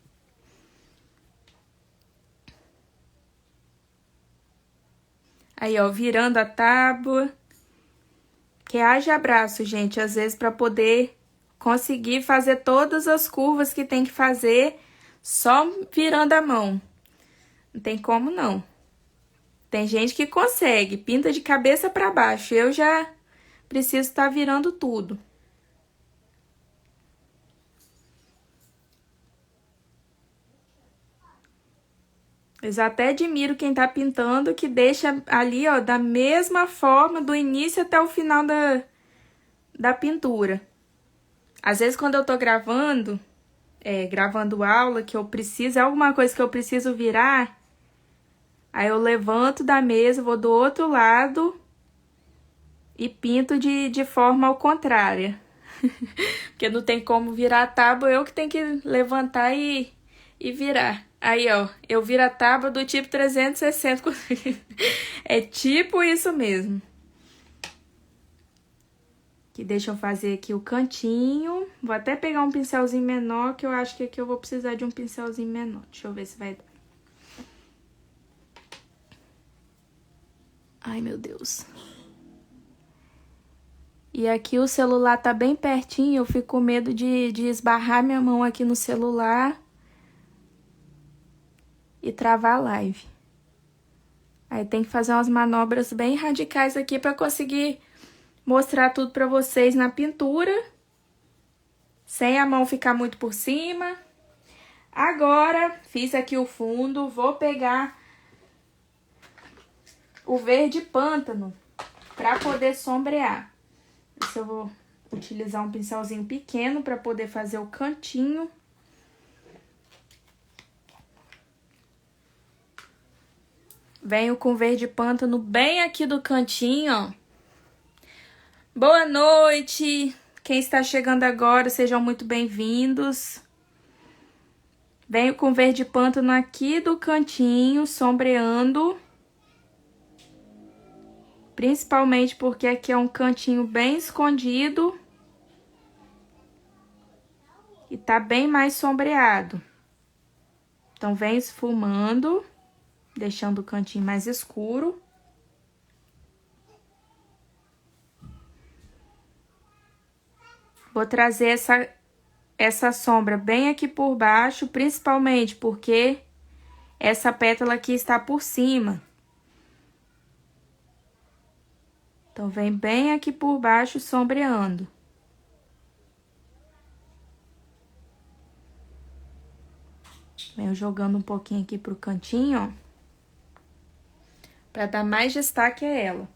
Aí, ó, virando a tábua. Que haja abraço, gente, às vezes para poder conseguir fazer todas as curvas que tem que fazer só virando a mão. Não tem como, não. Tem gente que consegue, pinta de cabeça para baixo. Eu já preciso estar virando tudo. Eu até admiro quem tá pintando, que deixa ali, ó, da mesma forma, do início até o final da pintura. Às vezes, quando eu tô gravando aula, que eu preciso, é alguma coisa que eu preciso virar, aí eu levanto da mesa, vou do outro lado e pinto de forma ao contrária. Porque não tem como virar a tábua, eu que tenho que levantar e virar. Aí, ó, eu viro a tábua do tipo 360. É tipo isso mesmo. Que deixa eu fazer aqui o cantinho. Vou até pegar um pincelzinho menor, que eu acho que aqui eu vou precisar de um pincelzinho menor. Deixa eu ver se vai dar. Ai, meu Deus. E aqui o celular tá bem pertinho, eu fico com medo de esbarrar minha mão aqui no celular e travar a live. Aí tem que fazer umas manobras bem radicais aqui para conseguir mostrar tudo para vocês na pintura, sem a mão ficar muito por cima. Agora, fiz aqui o fundo, vou pegar o verde pântano para poder sombrear. Esse eu vou utilizar um pincelzinho pequeno para poder fazer o cantinho. Venho com verde pântano bem aqui do cantinho, ó. Boa noite! Quem está chegando agora, sejam muito bem-vindos. Venho com verde pântano aqui do cantinho, sombreando. Principalmente porque aqui é um cantinho bem escondido. E tá bem mais sombreado. Então, vem esfumando, deixando o cantinho mais escuro. Vou trazer essa sombra bem aqui por baixo, principalmente porque essa pétala aqui está por cima. Então, vem bem aqui por baixo, sombreando. Venho jogando um pouquinho aqui pro cantinho, ó. Pra dar mais destaque a ela.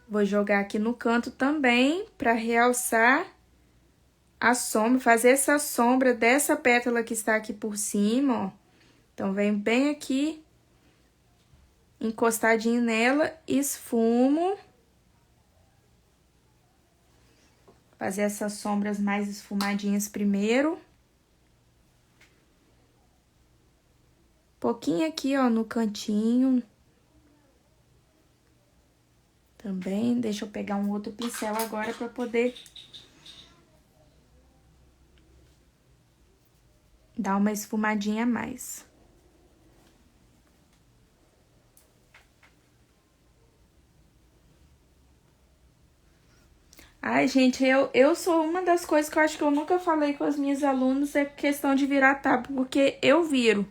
Vou jogar aqui no canto também, pra realçar a sombra, fazer essa sombra dessa pétala que está aqui por cima, ó. Então, vem bem aqui, encostadinho nela, esfumo. Fazer essas sombras mais esfumadinhas primeiro. Pouquinho aqui, ó, no cantinho. Também, deixa eu pegar um outro pincel agora pra poder dar uma esfumadinha a mais. Ai, gente, eu sou uma das coisas que eu acho que eu nunca falei com as minhas alunas, é questão de virar tábua, porque eu viro.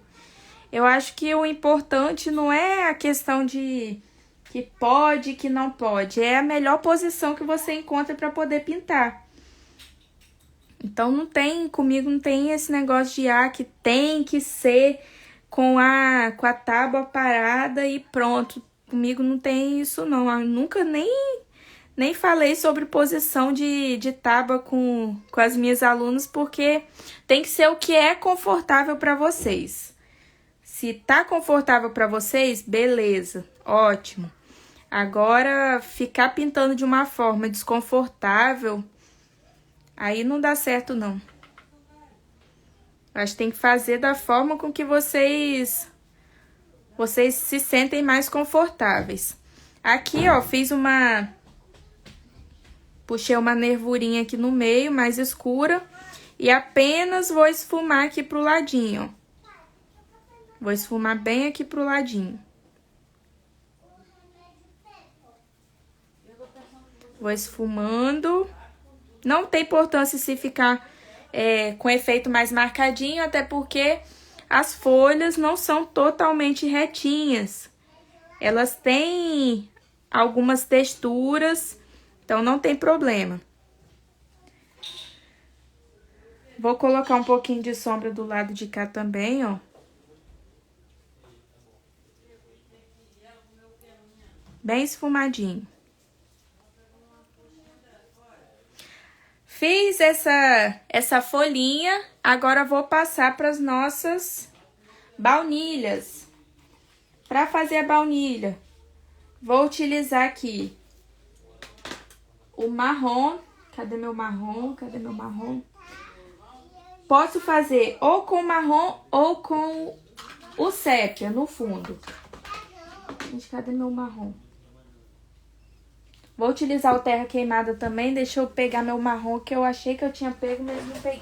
Eu acho que o importante não é a questão de que pode, que não pode. É a melhor posição que você encontra para poder pintar. Então comigo não tem esse negócio de que tem que ser com a tábua parada e pronto. Comigo não tem isso não. Eu nunca nem falei sobre posição de tábua com as minhas alunas, porque tem que ser o que é confortável para vocês. Se tá confortável para vocês, beleza, ótimo. Agora, ficar pintando de uma forma desconfortável, aí não dá certo, não. Acho que tem que fazer da forma com que vocês se sentem mais confortáveis. Aqui, ó, puxei uma nervurinha aqui no meio, mais escura, e apenas vou esfumar aqui pro ladinho, ó. Vou esfumar bem aqui pro ladinho. Vou esfumando. Não tem importância se ficar com efeito mais marcadinho, até porque as folhas não são totalmente retinhas. Elas têm algumas texturas, então não tem problema. Vou colocar um pouquinho de sombra do lado de cá também, ó. Bem esfumadinho. Fiz essa folhinha, agora vou passar para as nossas baunilhas. Para fazer a baunilha, vou utilizar aqui o marrom. Cadê meu marrom? Cadê meu marrom? Posso fazer ou com marrom ou com o sépia no fundo. Gente, cadê meu marrom? Vou utilizar o terra queimada também. Deixa eu pegar meu marrom, que eu achei que eu tinha pego, mas não peguei.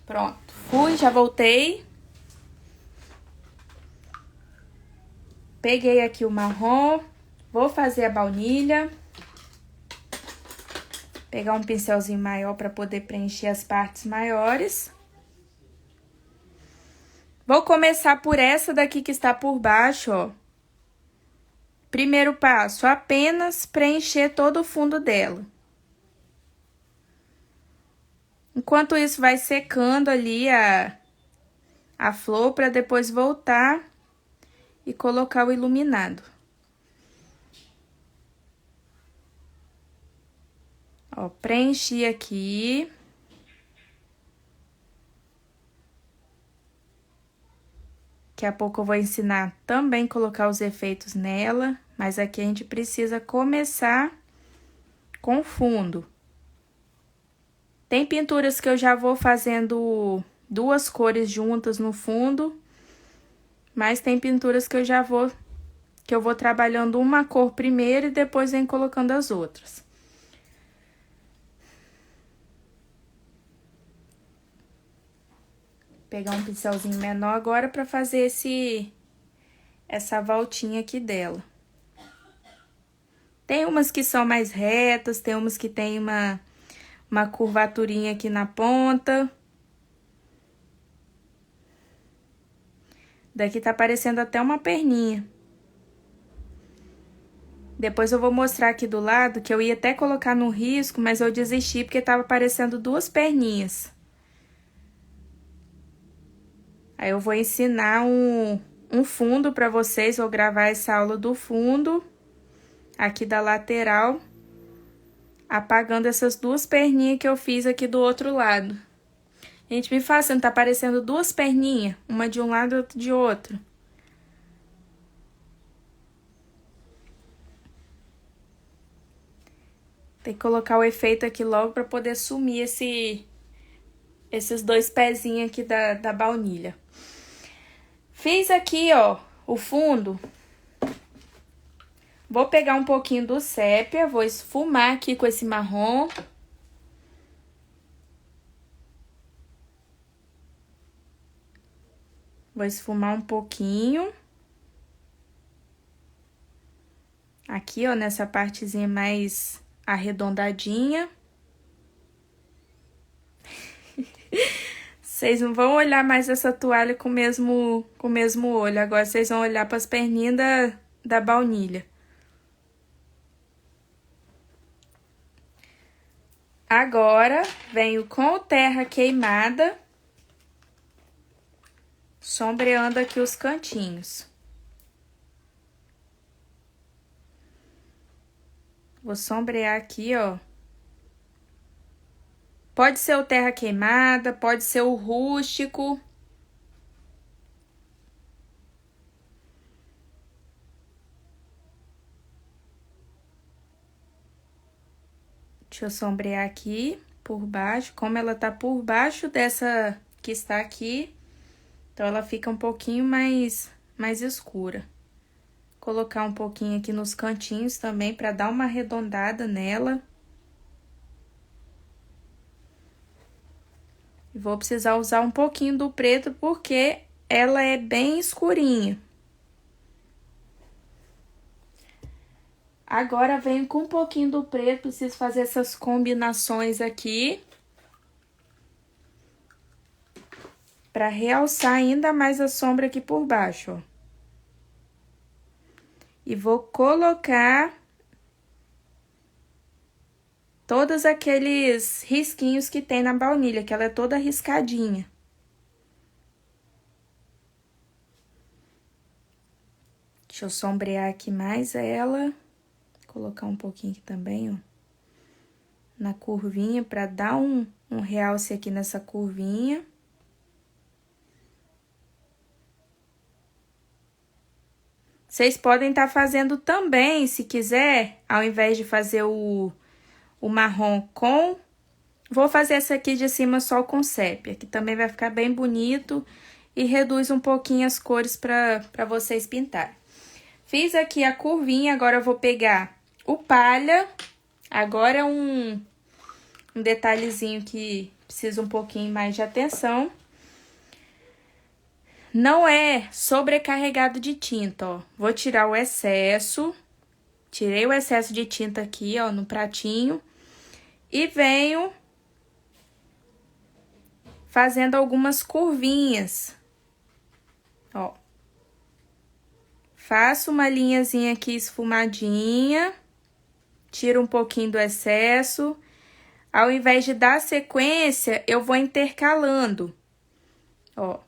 Pronto. Fui, já voltei. Peguei aqui o marrom. Vou fazer a baunilha. Pegar um pincelzinho maior para poder preencher as partes maiores. Vou começar por essa daqui que está por baixo, ó. Primeiro passo, apenas preencher todo o fundo dela. Enquanto isso, vai secando ali a flor para depois voltar e colocar o iluminado. Ó, preenchi aqui. Daqui a pouco eu vou ensinar também a colocar os efeitos nela, mas aqui a gente precisa começar com o fundo. Tem pinturas que eu já vou fazendo duas cores juntas no fundo, mas tem pinturas que eu vou trabalhando uma cor primeiro e depois venho colocando as outras. Pegar um pincelzinho menor agora para fazer essa voltinha aqui dela. Tem umas que são mais retas, tem umas que tem uma curvaturinha aqui na ponta. Daqui tá parecendo até uma perninha. Depois eu vou mostrar aqui do lado, que eu ia até colocar no risco, mas eu desisti porque tava parecendo duas perninhas. Aí eu vou ensinar um fundo pra vocês, vou gravar essa aula do fundo, aqui da lateral, apagando essas duas perninhas que eu fiz aqui do outro lado. Gente, me fala, não tá parecendo duas perninhas, uma de um lado e outra de outro. Tem que colocar o efeito aqui logo pra poder sumir esses dois pezinhos aqui da baunilha. Fiz aqui, ó, o fundo. Vou pegar um pouquinho do sépia, vou esfumar aqui com esse marrom. Vou esfumar um pouquinho. Aqui, ó, nessa partezinha mais arredondadinha. Vocês não vão olhar mais essa toalha com o mesmo olho. Agora vocês vão olhar para as perninhas da baunilha. Agora, venho com terra queimada, sombreando aqui os cantinhos. Vou sombrear aqui, ó. Pode ser o terra queimada, pode ser o rústico. Deixa eu sombrear aqui por baixo. Como ela tá por baixo dessa que está aqui, então ela fica um pouquinho mais escura. Colocar um pouquinho aqui nos cantinhos também para dar uma arredondada nela. Vou precisar usar um pouquinho do preto porque ela é bem escurinha. Agora venho com um pouquinho do preto, preciso fazer essas combinações aqui. Para realçar ainda mais a sombra aqui por baixo, ó. E vou colocar todos aqueles risquinhos que tem na baunilha, que ela é toda riscadinha. Deixa eu sombrear aqui mais ela. Colocar um pouquinho aqui também, ó. Na curvinha, pra dar um realce aqui nessa curvinha. Vocês podem estar fazendo também, se quiser, ao invés de fazer o marrom com... Vou fazer essa aqui de cima só com sépia, que também vai ficar bem bonito e reduz um pouquinho as cores para vocês pintarem. Fiz aqui a curvinha, agora eu vou pegar o palha. Agora é um detalhezinho que precisa um pouquinho mais de atenção. Não é sobrecarregado de tinta, ó. Vou tirar o excesso. Tirei o excesso de tinta aqui, ó, no pratinho. E venho fazendo algumas curvinhas, ó. Faço uma linhazinha aqui esfumadinha. Tiro um pouquinho do excesso. Ao invés de dar sequência, eu vou intercalando, ó.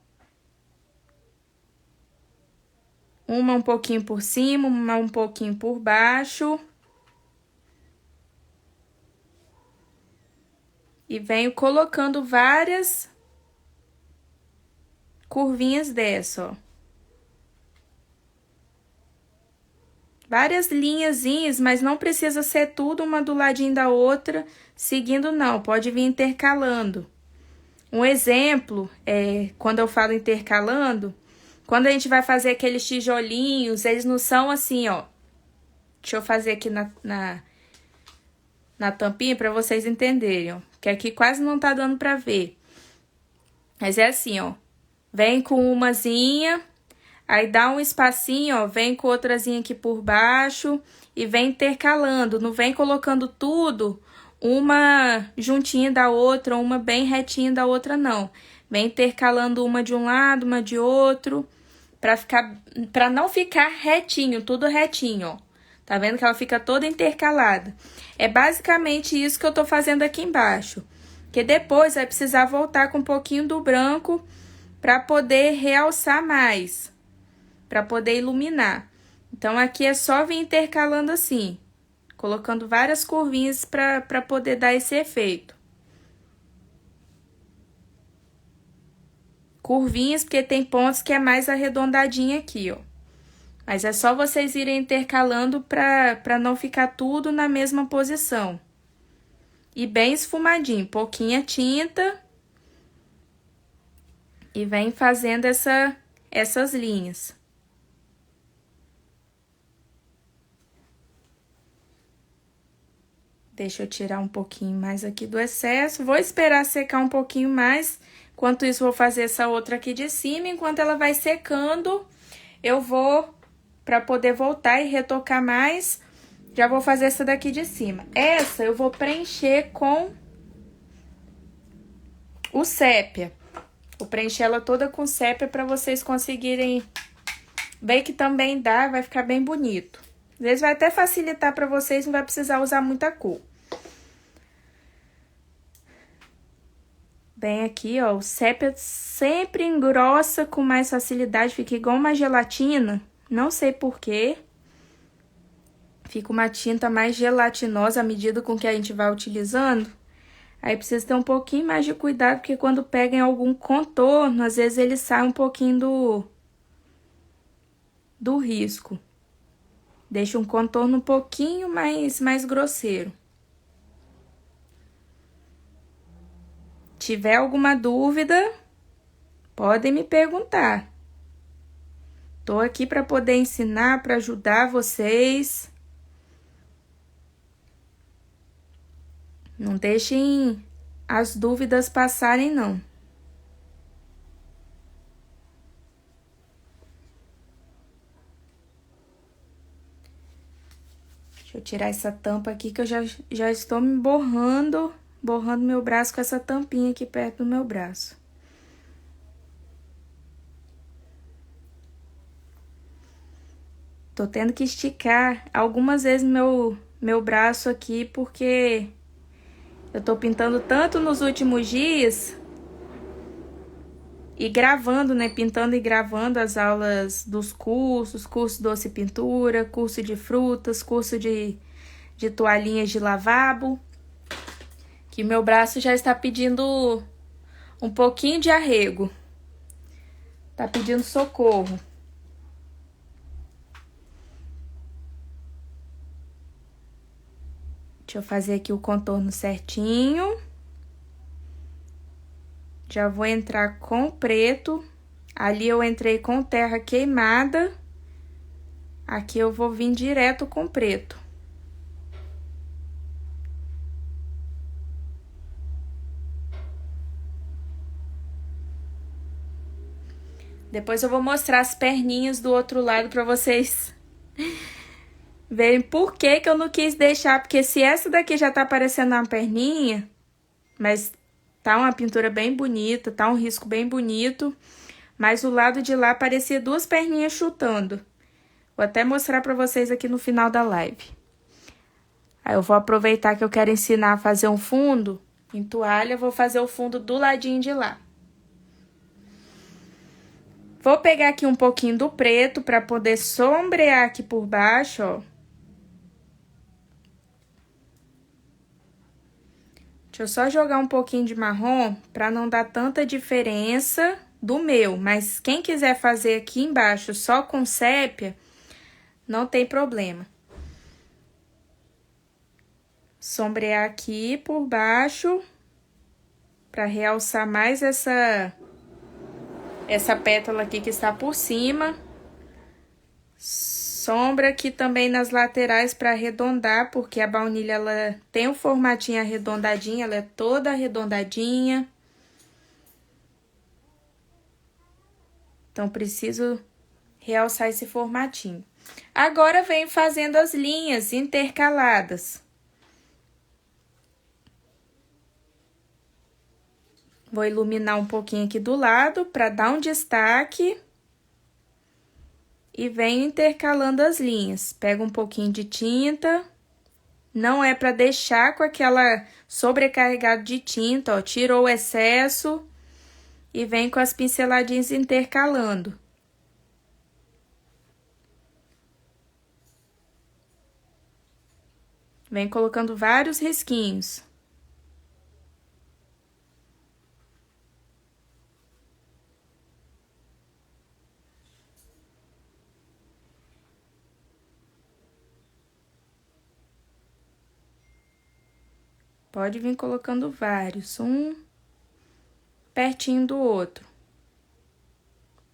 Uma um pouquinho por cima, uma um pouquinho por baixo. E venho colocando várias curvinhas dessa, ó. Várias linhazinhas, mas não precisa ser tudo uma do ladinho da outra, seguindo não, pode vir intercalando. Um exemplo, quando eu falo intercalando, quando a gente vai fazer aqueles tijolinhos, eles não são assim, ó. Deixa eu fazer aqui na tampinha pra vocês entenderem, ó. Que aqui quase não tá dando pra ver. Mas é assim, ó. Vem com umazinha, aí dá um espacinho, ó. Vem com outrazinha aqui por baixo e vem intercalando. Não vem colocando tudo uma juntinha da outra, uma bem retinha da outra, não. Vem intercalando uma de um lado, uma de outro, pra não ficar retinho, tudo retinho, ó. Tá vendo que ela fica toda intercalada? É basicamente isso que eu tô fazendo aqui embaixo. Que depois vai precisar voltar com um pouquinho do branco pra poder realçar mais. Pra poder iluminar. Então, aqui é só vir intercalando assim. Colocando várias curvinhas pra poder dar esse efeito. Curvinhas, porque tem pontos que é mais arredondadinho aqui, ó. Mas é só vocês irem intercalando pra não ficar tudo na mesma posição. E bem esfumadinho, pouquinha tinta. E vem fazendo essas linhas. Deixa eu tirar um pouquinho mais aqui do excesso. Vou esperar secar um pouquinho mais. Enquanto isso, vou fazer essa outra aqui de cima. Enquanto ela vai secando, eu vou, pra poder voltar e retocar mais, já vou fazer essa daqui de cima. Essa eu vou preencher com o sépia. Vou preencher ela toda com sépia para vocês conseguirem ver que também dá, vai ficar bem bonito. Às vezes vai até facilitar para vocês, não vai precisar usar muita cor. Bem aqui, ó, o sépia sempre engrossa com mais facilidade, fica igual uma gelatina, não sei porquê. Fica uma tinta mais gelatinosa à medida com que a gente vai utilizando. Aí precisa ter um pouquinho mais de cuidado, porque quando pega em algum contorno, às vezes ele sai um pouquinho do risco. Deixa um contorno um pouquinho mais grosseiro. Tiver alguma dúvida, podem me perguntar. Tô aqui para poder ensinar, para ajudar vocês. Não deixem as dúvidas passarem, não. Deixa eu tirar essa tampa aqui que eu já estou me borrando meu braço com essa tampinha aqui perto do meu braço. Tô tendo que esticar algumas vezes meu braço aqui porque eu tô pintando tanto nos últimos dias e gravando, né? Pintando e gravando as aulas dos cursos, curso doce pintura, curso de frutas, curso de toalhinhas de lavabo. Que meu braço já está pedindo um pouquinho de arrego. Tá pedindo socorro. Deixa eu fazer aqui o contorno certinho. Já vou entrar com preto. Ali eu entrei com terra queimada. Aqui eu vou vir direto com preto. Depois eu vou mostrar as perninhas do outro lado pra vocês verem por que eu não quis deixar. Porque se essa daqui já tá parecendo uma perninha, mas tá uma pintura bem bonita, tá um risco bem bonito. Mas o lado de lá parecia duas perninhas chutando. Vou até mostrar pra vocês aqui no final da live. Aí eu vou aproveitar que eu quero ensinar a fazer um fundo em toalha, vou fazer o fundo do ladinho de lá. Vou pegar aqui um pouquinho do preto pra poder sombrear aqui por baixo, ó. Deixa eu só jogar um pouquinho de marrom pra não dar tanta diferença do meu. Mas quem quiser fazer aqui embaixo só com sépia, não tem problema. Sombrear aqui por baixo pra realçar mais essa pétala aqui que está por cima. Sombra aqui também nas laterais para arredondar, porque a baunilha ela tem um formatinho arredondadinho, ela é toda arredondadinha. Então, preciso realçar esse formatinho. Agora, venho fazendo as linhas intercaladas. Vou iluminar um pouquinho aqui do lado para dar um destaque. E venho intercalando as linhas. Pego um pouquinho de tinta. Não é para deixar com aquela sobrecarregada de tinta, ó. Tirou o excesso. E vem com as pinceladinhas intercalando. Vem colocando vários risquinhos. Pode vir colocando vários, um pertinho do outro.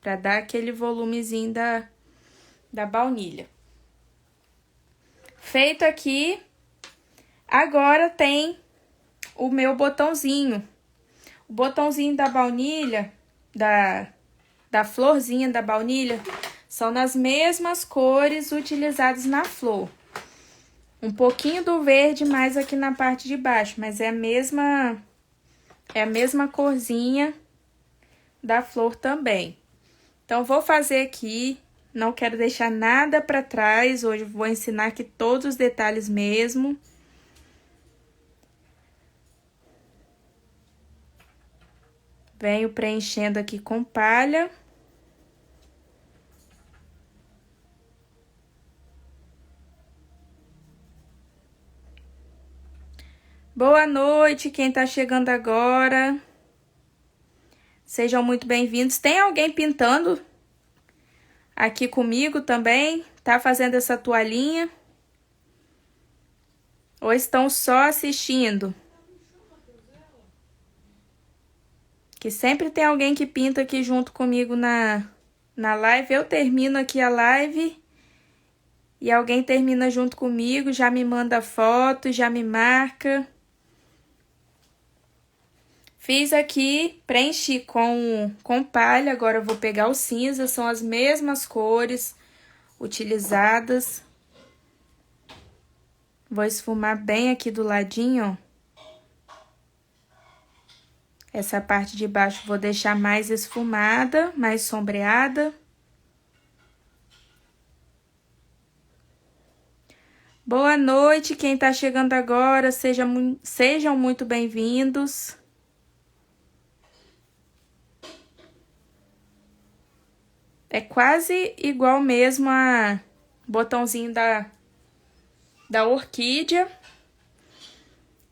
Pra dar aquele volumezinho da baunilha. Feito aqui, agora tem o meu botãozinho. O botãozinho da baunilha, da florzinha da baunilha, são nas mesmas cores utilizadas na flor. Um pouquinho do verde mais aqui na parte de baixo, mas é a mesma corzinha da flor também. Então, vou fazer aqui, não quero deixar nada para trás, hoje vou ensinar aqui todos os detalhes mesmo. Venho preenchendo aqui com palha. Boa noite, quem tá chegando agora. Sejam muito bem-vindos. Tem alguém pintando aqui comigo também? Tá fazendo essa toalhinha? Ou estão só assistindo? Que sempre tem alguém que pinta aqui junto comigo na live. Eu termino aqui a live e alguém termina junto comigo, já me manda foto, já me marca. Fiz aqui, preenchi com palha, agora eu vou pegar o cinza, são as mesmas cores utilizadas. Vou esfumar bem aqui do ladinho, ó. Essa parte de baixo vou deixar mais esfumada, mais sombreada. Boa noite, quem tá chegando agora, sejam muito bem-vindos. É quase igual mesmo a botãozinho da orquídea,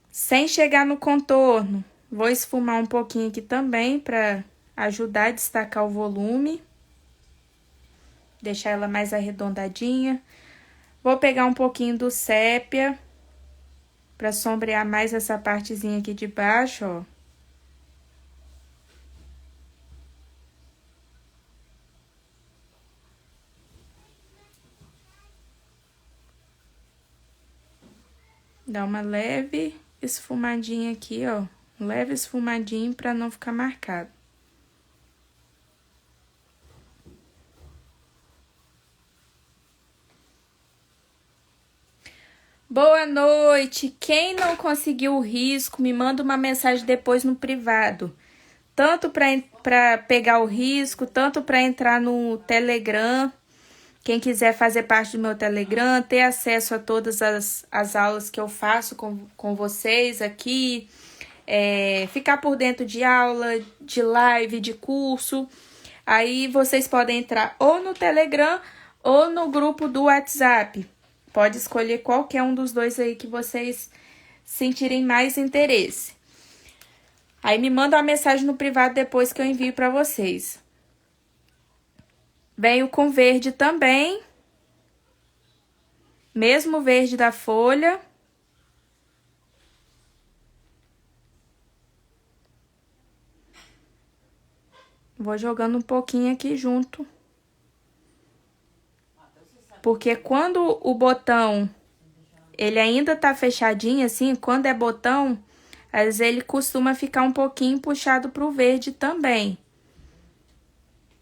sem chegar no contorno. Vou esfumar um pouquinho aqui também para ajudar a destacar o volume. Deixar ela mais arredondadinha. Vou pegar um pouquinho do sépia para sombrear mais essa partezinha aqui de baixo, ó. Dá uma leve esfumadinha aqui, ó. Um leve esfumadinho para não ficar marcado. Boa noite! Quem não conseguiu o risco, me manda uma mensagem depois no privado. Tanto para pegar o risco, tanto para entrar no Telegram. Quem quiser fazer parte do meu Telegram, ter acesso a todas as aulas que eu faço com vocês aqui, ficar por dentro de aula, de live, de curso. Aí vocês podem entrar ou no Telegram ou no grupo do WhatsApp. Pode escolher qualquer um dos dois aí que vocês sentirem mais interesse. Aí me manda uma mensagem no privado depois que eu envio para vocês. Venho com verde também. Mesmo verde da folha. Vou jogando um pouquinho aqui junto. Porque quando o botão, ele ainda tá fechadinho assim, quando é botão, às vezes ele costuma ficar um pouquinho puxado pro verde também.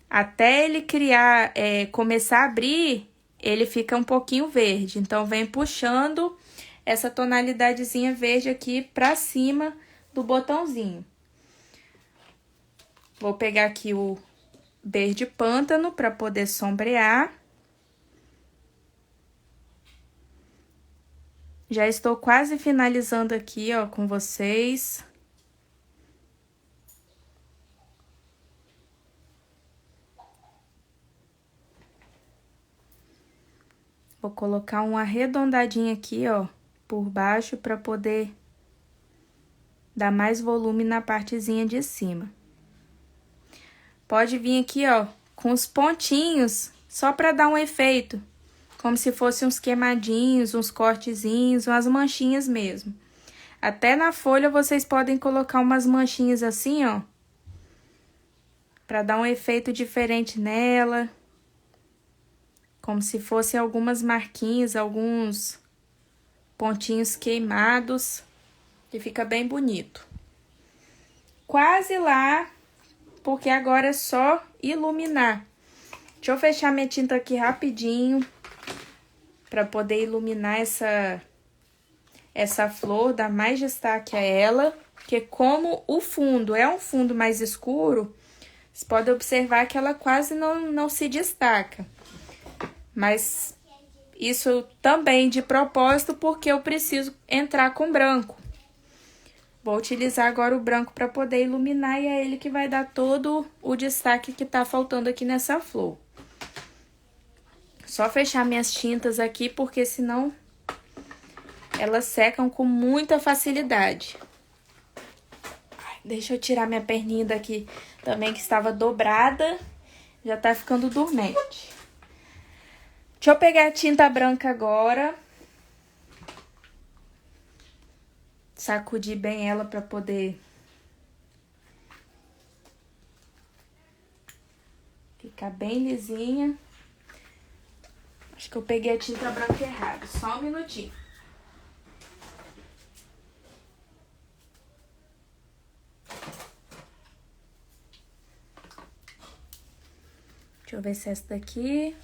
Até ele criar, começar a abrir, ele fica um pouquinho verde. Então, vem puxando essa tonalidadezinha verde aqui pra cima do botãozinho. Vou pegar aqui o verde pântano pra poder sombrear. Já estou quase finalizando aqui, ó, com vocês. Vou colocar um arredondadinho aqui, ó, por baixo para poder dar mais volume na partezinha de cima. Pode vir aqui, ó, com os pontinhos, só para dar um efeito. Como se fossem uns queimadinhos, uns cortezinhos, umas manchinhas mesmo. Até na folha vocês podem colocar umas manchinhas assim, ó. Para dar um efeito diferente nela. Como se fossem algumas marquinhas, alguns pontinhos queimados. Que fica bem bonito. Quase lá, porque agora é só iluminar. Deixa eu fechar minha tinta aqui rapidinho. Para poder iluminar essa flor, dar mais destaque a ela. Porque como o fundo é um fundo mais escuro, Vocês podem observar que ela quase não se destaca. Mas isso também de propósito, porque eu preciso entrar com branco. Vou utilizar agora o branco para poder iluminar e é ele que vai dar todo o destaque que tá faltando aqui nessa flor. Só fechar minhas tintas aqui, porque senão elas secam com muita facilidade. Deixa eu tirar minha perninha daqui também, que estava dobrada. Já tá ficando dormente. Deixa eu pegar a tinta branca agora. Sacudir bem ela para poder ficar bem lisinha. Acho que eu peguei a tinta branca errada. Só um minutinho. Deixa eu ver se é essa daqui.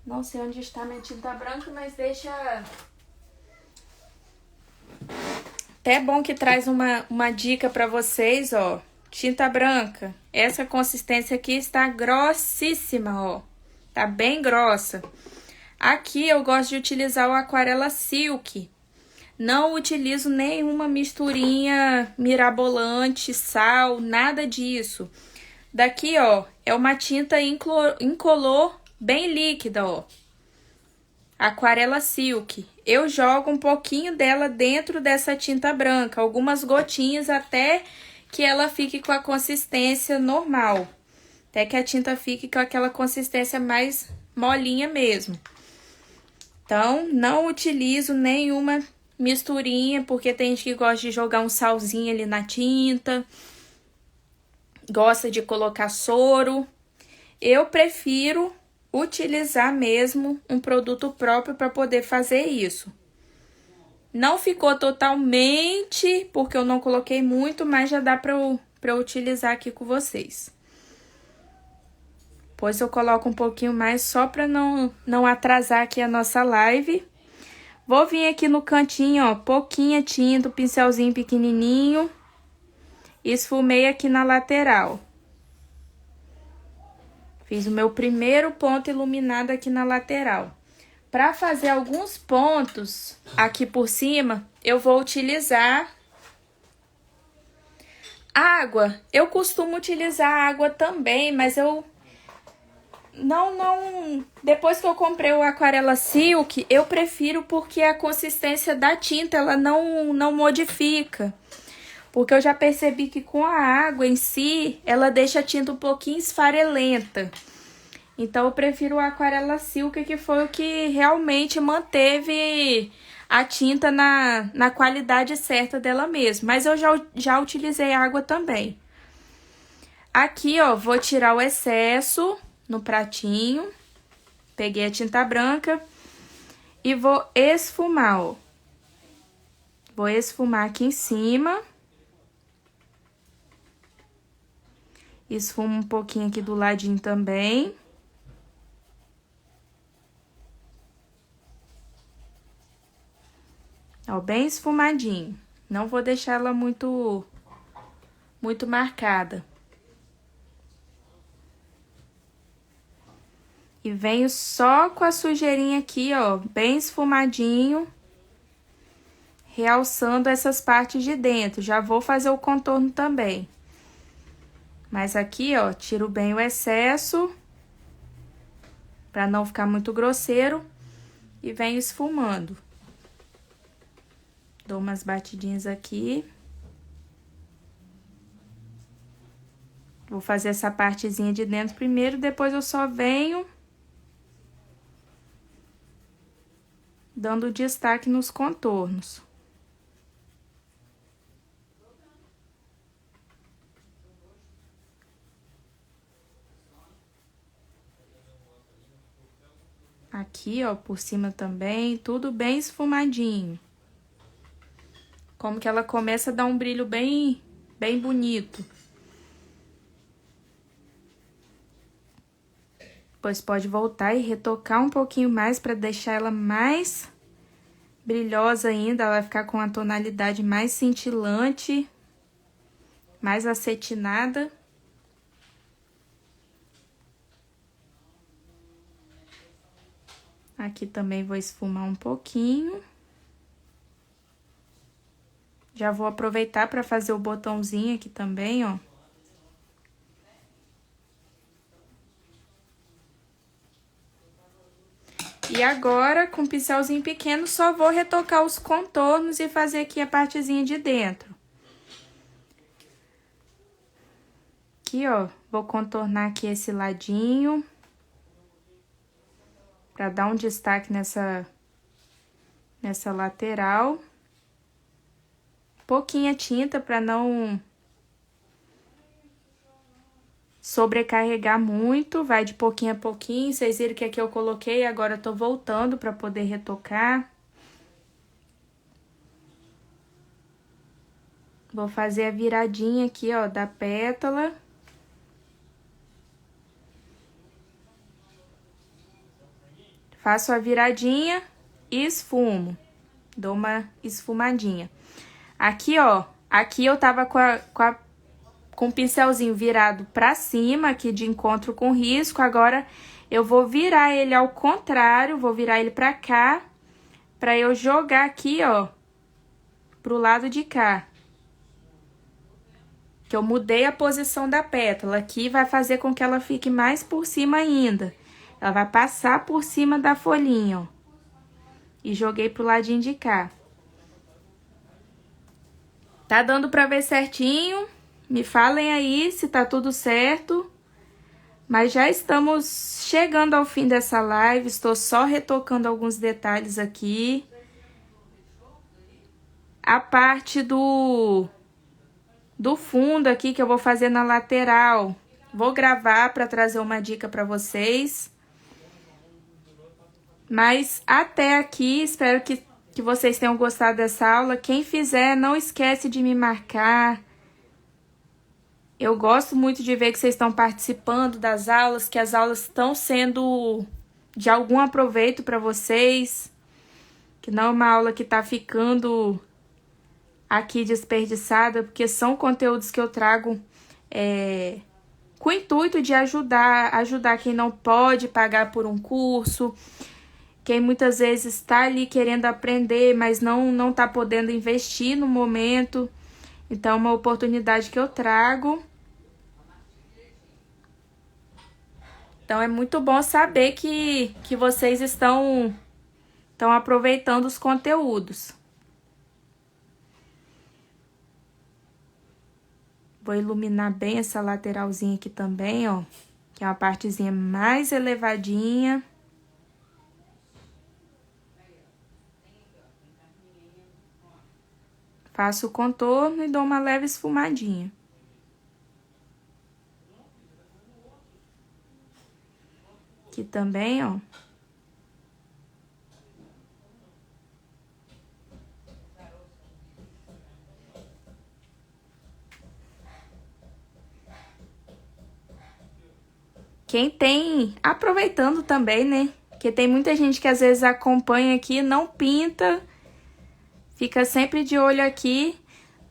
Não sei onde está minha tinta branca, mas deixa... Até bom que traz uma dica para vocês, ó. Tinta branca. Essa consistência aqui está grossíssima, ó. Tá bem grossa. Aqui eu gosto de utilizar o Aquarela Silk. Não utilizo nenhuma misturinha mirabolante, sal, nada disso. Daqui, ó, é uma tinta incolor bem líquida, ó. Aquarela Silk. Eu jogo um pouquinho dela dentro dessa tinta branca, algumas gotinhas até que ela fique com a consistência normal. Até que a tinta fique com aquela consistência mais molinha mesmo. Então, não utilizo nenhuma misturinha, porque tem gente que gosta de jogar um salzinho ali na tinta, gosta de colocar soro. Eu prefiro utilizar mesmo um produto próprio para poder fazer isso. Não ficou totalmente, porque eu não coloquei muito, mas já dá para eu utilizar aqui com vocês. Depois eu coloco um pouquinho mais só para não atrasar aqui a nossa live. Vou vir aqui no cantinho, ó, pouquinha tinta, um pincelzinho pequenininho. Esfumei aqui na lateral. Fiz o meu primeiro ponto iluminado aqui na lateral. Para fazer alguns pontos aqui por cima, eu vou utilizar água. Eu costumo utilizar água também, mas eu depois que eu comprei o Aquarela Silk, eu prefiro porque a consistência da tinta, ela não modifica. Porque eu já percebi que com a água em si, ela deixa a tinta um pouquinho esfarelenta. Então, eu prefiro o Aquarela Silk, que foi o que realmente manteve a tinta na qualidade certa dela mesmo. Mas eu já utilizei água também. Aqui, ó, vou tirar o excesso no pratinho. Peguei a tinta branca e vou esfumar, ó. Vou esfumar aqui em cima. Esfumo um pouquinho aqui do ladinho também. Ó, bem esfumadinho. Não vou deixar ela muito marcada. E venho só com a sujeirinha aqui, ó, bem esfumadinho. Realçando essas partes de dentro. Já vou fazer o contorno também. Mas aqui, ó, tiro bem o excesso. Pra não ficar muito grosseiro. E venho esfumando. Dou umas batidinhas aqui. Vou fazer essa partezinha de dentro primeiro, depois eu só venho dando destaque nos contornos. Aqui, ó, por cima também, tudo bem esfumadinho. Como que ela começa a dar um brilho bem bonito. Depois pode voltar e retocar um pouquinho mais para deixar ela mais brilhosa ainda. Ela vai ficar com uma tonalidade mais cintilante. mais acetinada. Aqui também vou esfumar um pouquinho. Já vou aproveitar para fazer o botãozinho aqui também, ó. E agora, com um pincelzinho pequeno, só vou retocar os contornos e fazer aqui a partezinha de dentro. Aqui, ó, vou contornar aqui esse ladinho. Pra dar um destaque nessa lateral. Pouquinha tinta pra não sobrecarregar muito, vai de pouquinho a pouquinho. Vocês viram que aqui eu coloquei, agora eu tô voltando pra poder retocar. Vou fazer a viradinha aqui, ó, da pétala. Faço a viradinha e esfumo. Dou uma esfumadinha. Aqui, ó, aqui eu tava com o pincelzinho virado pra cima, aqui de encontro com o risco. Agora, eu vou virar ele ao contrário, vou virar ele pra cá, pra eu jogar aqui, ó, pro lado de cá. Que eu mudei a posição da pétala. Aqui vai fazer com que ela fique mais por cima ainda. Ela vai passar por cima da folhinha, ó. E joguei pro ladinho de cá. Tá dando pra ver certinho? Me falem aí se tá tudo certo. Mas já estamos chegando ao fim dessa live. Estou só retocando alguns detalhes aqui. A parte do fundo aqui que eu vou fazer na lateral. Vou gravar para trazer uma dica para vocês. Mas até aqui, espero que vocês tenham gostado dessa aula. Quem fizer, não esquece de me marcar. Eu gosto muito de ver que vocês estão participando das aulas, que as aulas estão sendo de algum aproveito para vocês. Que não é uma aula que tá ficando aqui desperdiçada, porque são conteúdos que eu trago com o intuito de ajudar quem não pode pagar por um curso, quem muitas vezes está ali querendo aprender, mas não tá podendo investir no momento. Então, é uma oportunidade que eu trago. Então, é muito bom saber que vocês estão aproveitando os conteúdos. Vou iluminar bem essa lateralzinha aqui também, ó. Que é uma partezinha mais elevadinha. Faço o contorno e dou uma leve esfumadinha. Aqui também, ó. Quem tem, aproveitando também, né? Porque tem muita gente que às vezes acompanha aqui, não pinta, fica sempre de olho aqui.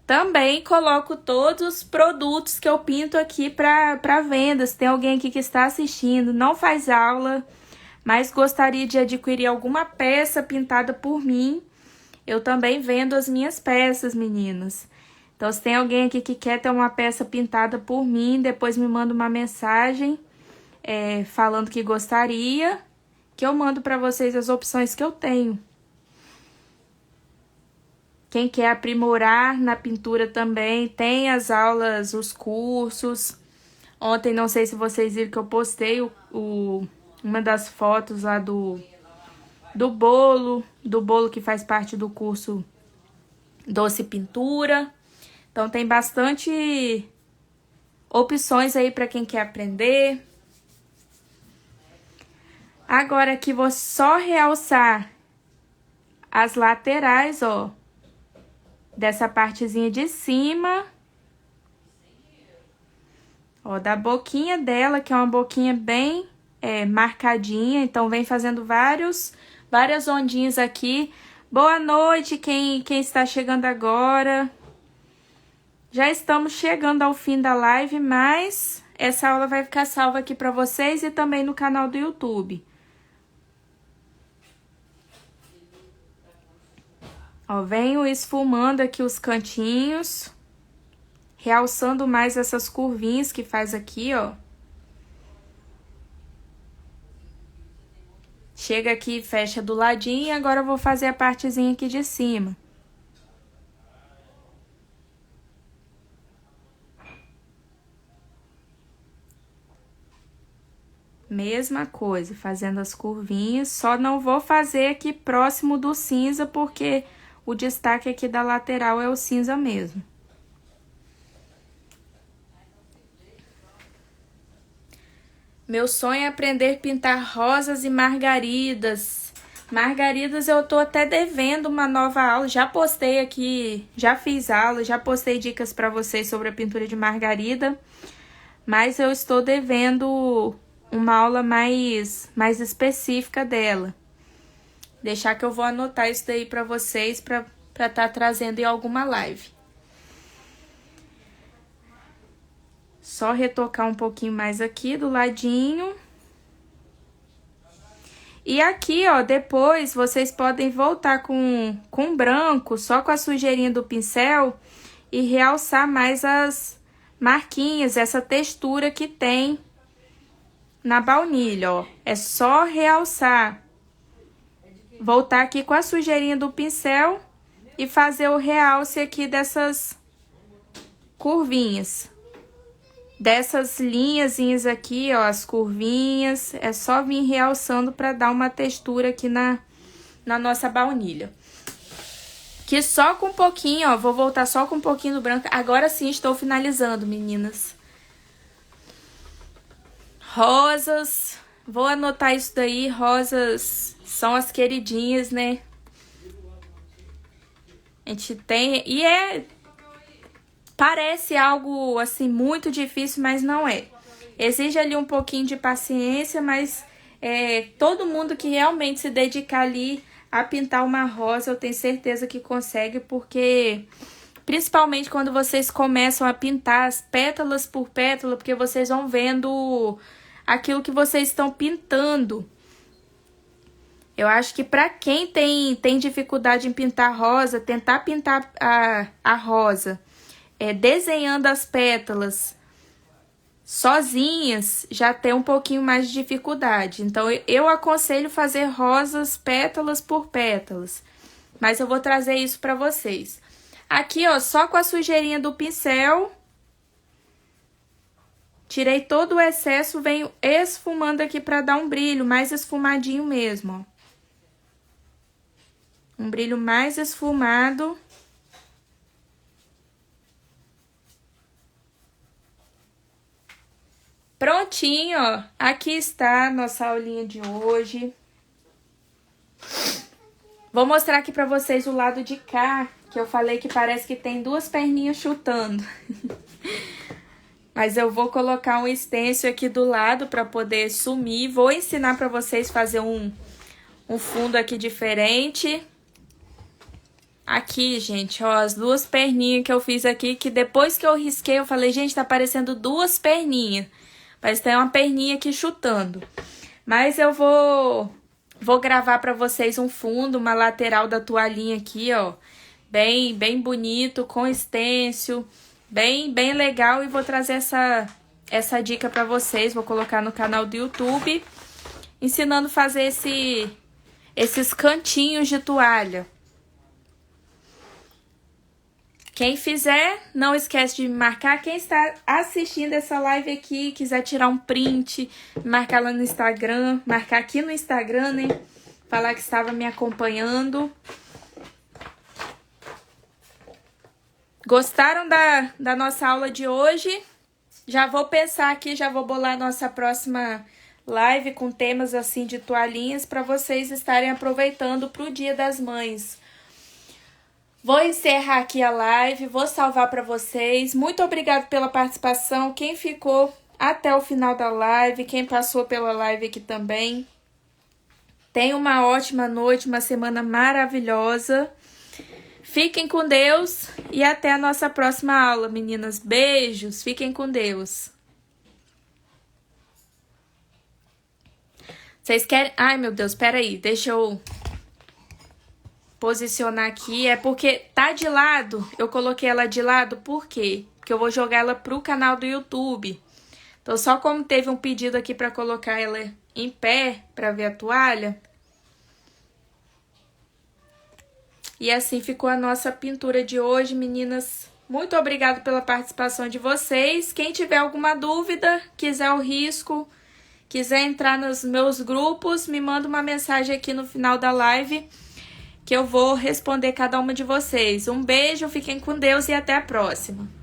Também coloco todos os produtos que eu pinto aqui para venda. Se tem alguém aqui que está assistindo, não faz aula, mas gostaria de adquirir alguma peça pintada por mim, eu também vendo as minhas peças, meninas. Então, se tem alguém aqui que quer ter uma peça pintada por mim, depois me manda uma mensagem falando que gostaria, que eu mando para vocês as opções que eu tenho. Quem quer aprimorar na pintura também, tem as aulas, os cursos. Ontem, não sei se vocês viram que eu postei uma das fotos lá do bolo que faz parte do curso Doce Pintura. Então, tem bastante opções aí para quem quer aprender. Agora aqui vou só realçar as laterais, ó, dessa partezinha de cima, ó, da boquinha dela, que é uma boquinha bem marcadinha. Então, vem fazendo várias ondinhas aqui. Boa noite, quem está chegando agora. Já estamos chegando ao fim da live, mas essa aula vai ficar salva aqui para vocês e também no canal do YouTube. Ó, venho esfumando aqui os cantinhos, realçando mais essas curvinhas que faz aqui, ó. Chega aqui e fecha do ladinho e agora eu vou fazer a partezinha aqui de cima. Mesma coisa, fazendo as curvinhas, só não vou fazer aqui próximo do cinza, porque o destaque aqui da lateral é o cinza mesmo. Meu sonho é aprender a pintar rosas e margaridas. Margaridas eu tô até devendo uma nova aula, já postei aqui, já fiz aula, já postei dicas para vocês sobre a pintura de margarida, mas eu estou devendo uma aula mais específica dela. Deixar que eu vou anotar isso daí para vocês, para tá trazendo em alguma live. Só retocar um pouquinho mais aqui do ladinho. E aqui, ó, depois vocês podem voltar com branco, só com a sujeirinha do pincel, e realçar mais as marquinhas, essa textura que tem na baunilha, ó. É só realçar. Voltar aqui com a sujeirinha do pincel e fazer o realce aqui dessas curvinhas. Dessas linhazinhas aqui, ó, as curvinhas. É só vir realçando para dar uma textura aqui na nossa baunilha. Que só com um pouquinho, ó, vou voltar só com um pouquinho do branco. Agora sim estou finalizando, meninas. Rosas. Vou anotar isso daí, rosas são as queridinhas, né? A gente tem... E parece algo, assim, muito difícil, mas não é. Exige ali um pouquinho de paciência, mas todo mundo que realmente se dedicar ali a pintar uma rosa, eu tenho certeza que consegue, porque... Principalmente quando vocês começam a pintar as pétalas por pétala, porque vocês vão vendo aquilo que vocês estão pintando. Eu acho que para quem tem dificuldade em pintar rosa, tentar pintar a rosa desenhando as pétalas sozinhas, já tem um pouquinho mais de dificuldade. Então, eu aconselho fazer rosas pétalas por pétalas. Mas eu vou trazer isso para vocês. Aqui, ó, só com a sujeirinha do pincel. Tirei todo o excesso, venho esfumando aqui para dar um brilho mais esfumadinho mesmo, ó. Um brilho mais esfumado. Prontinho, ó. Aqui está a nossa aulinha de hoje. Vou mostrar aqui pra vocês o lado de cá, que eu falei que parece que tem duas perninhas chutando. Mas eu vou colocar um stencil aqui do lado pra poder sumir. Vou ensinar pra vocês fazer um fundo aqui diferente. Aqui, gente, ó, as duas perninhas que eu fiz aqui, que depois que eu risquei, eu falei, gente, tá parecendo duas perninhas. Mas tem uma perninha aqui chutando. Mas eu vou gravar pra vocês um fundo, uma lateral da toalhinha aqui, ó. Bem bonito, com stencil, bem legal. E vou trazer essa dica pra vocês, vou colocar no canal do YouTube, ensinando a fazer esses cantinhos de toalha. Quem fizer, não esquece de me marcar. Quem está assistindo essa live aqui, quiser tirar um print, marcar lá no Instagram, marcar aqui no Instagram, né? Falar que estava me acompanhando. Gostaram da nossa aula de hoje? Já vou pensar aqui, já vou bolar a nossa próxima live com temas assim de toalhinhas para vocês estarem aproveitando para o Dia das Mães. Vou encerrar aqui a live, vou salvar para vocês. Muito obrigada pela participação. Quem ficou até o final da live, quem passou pela live aqui também. Tenha uma ótima noite, uma semana maravilhosa. Fiquem com Deus e até a nossa próxima aula, meninas. Beijos, fiquem com Deus. Vocês querem... Ai, meu Deus, peraí, deixa eu posicionar aqui. É porque tá de lado, eu coloquei ela de lado, por quê? Porque eu vou jogar ela pro canal do YouTube. Então, só como teve um pedido aqui pra colocar ela em pé, pra ver a toalha. E assim ficou a nossa pintura de hoje, meninas. Muito obrigada pela participação de vocês. Quem tiver alguma dúvida, quiser o risco, quiser entrar nos meus grupos, me manda uma mensagem aqui no final da live que eu vou responder cada uma de vocês. Um beijo, fiquem com Deus e até a próxima.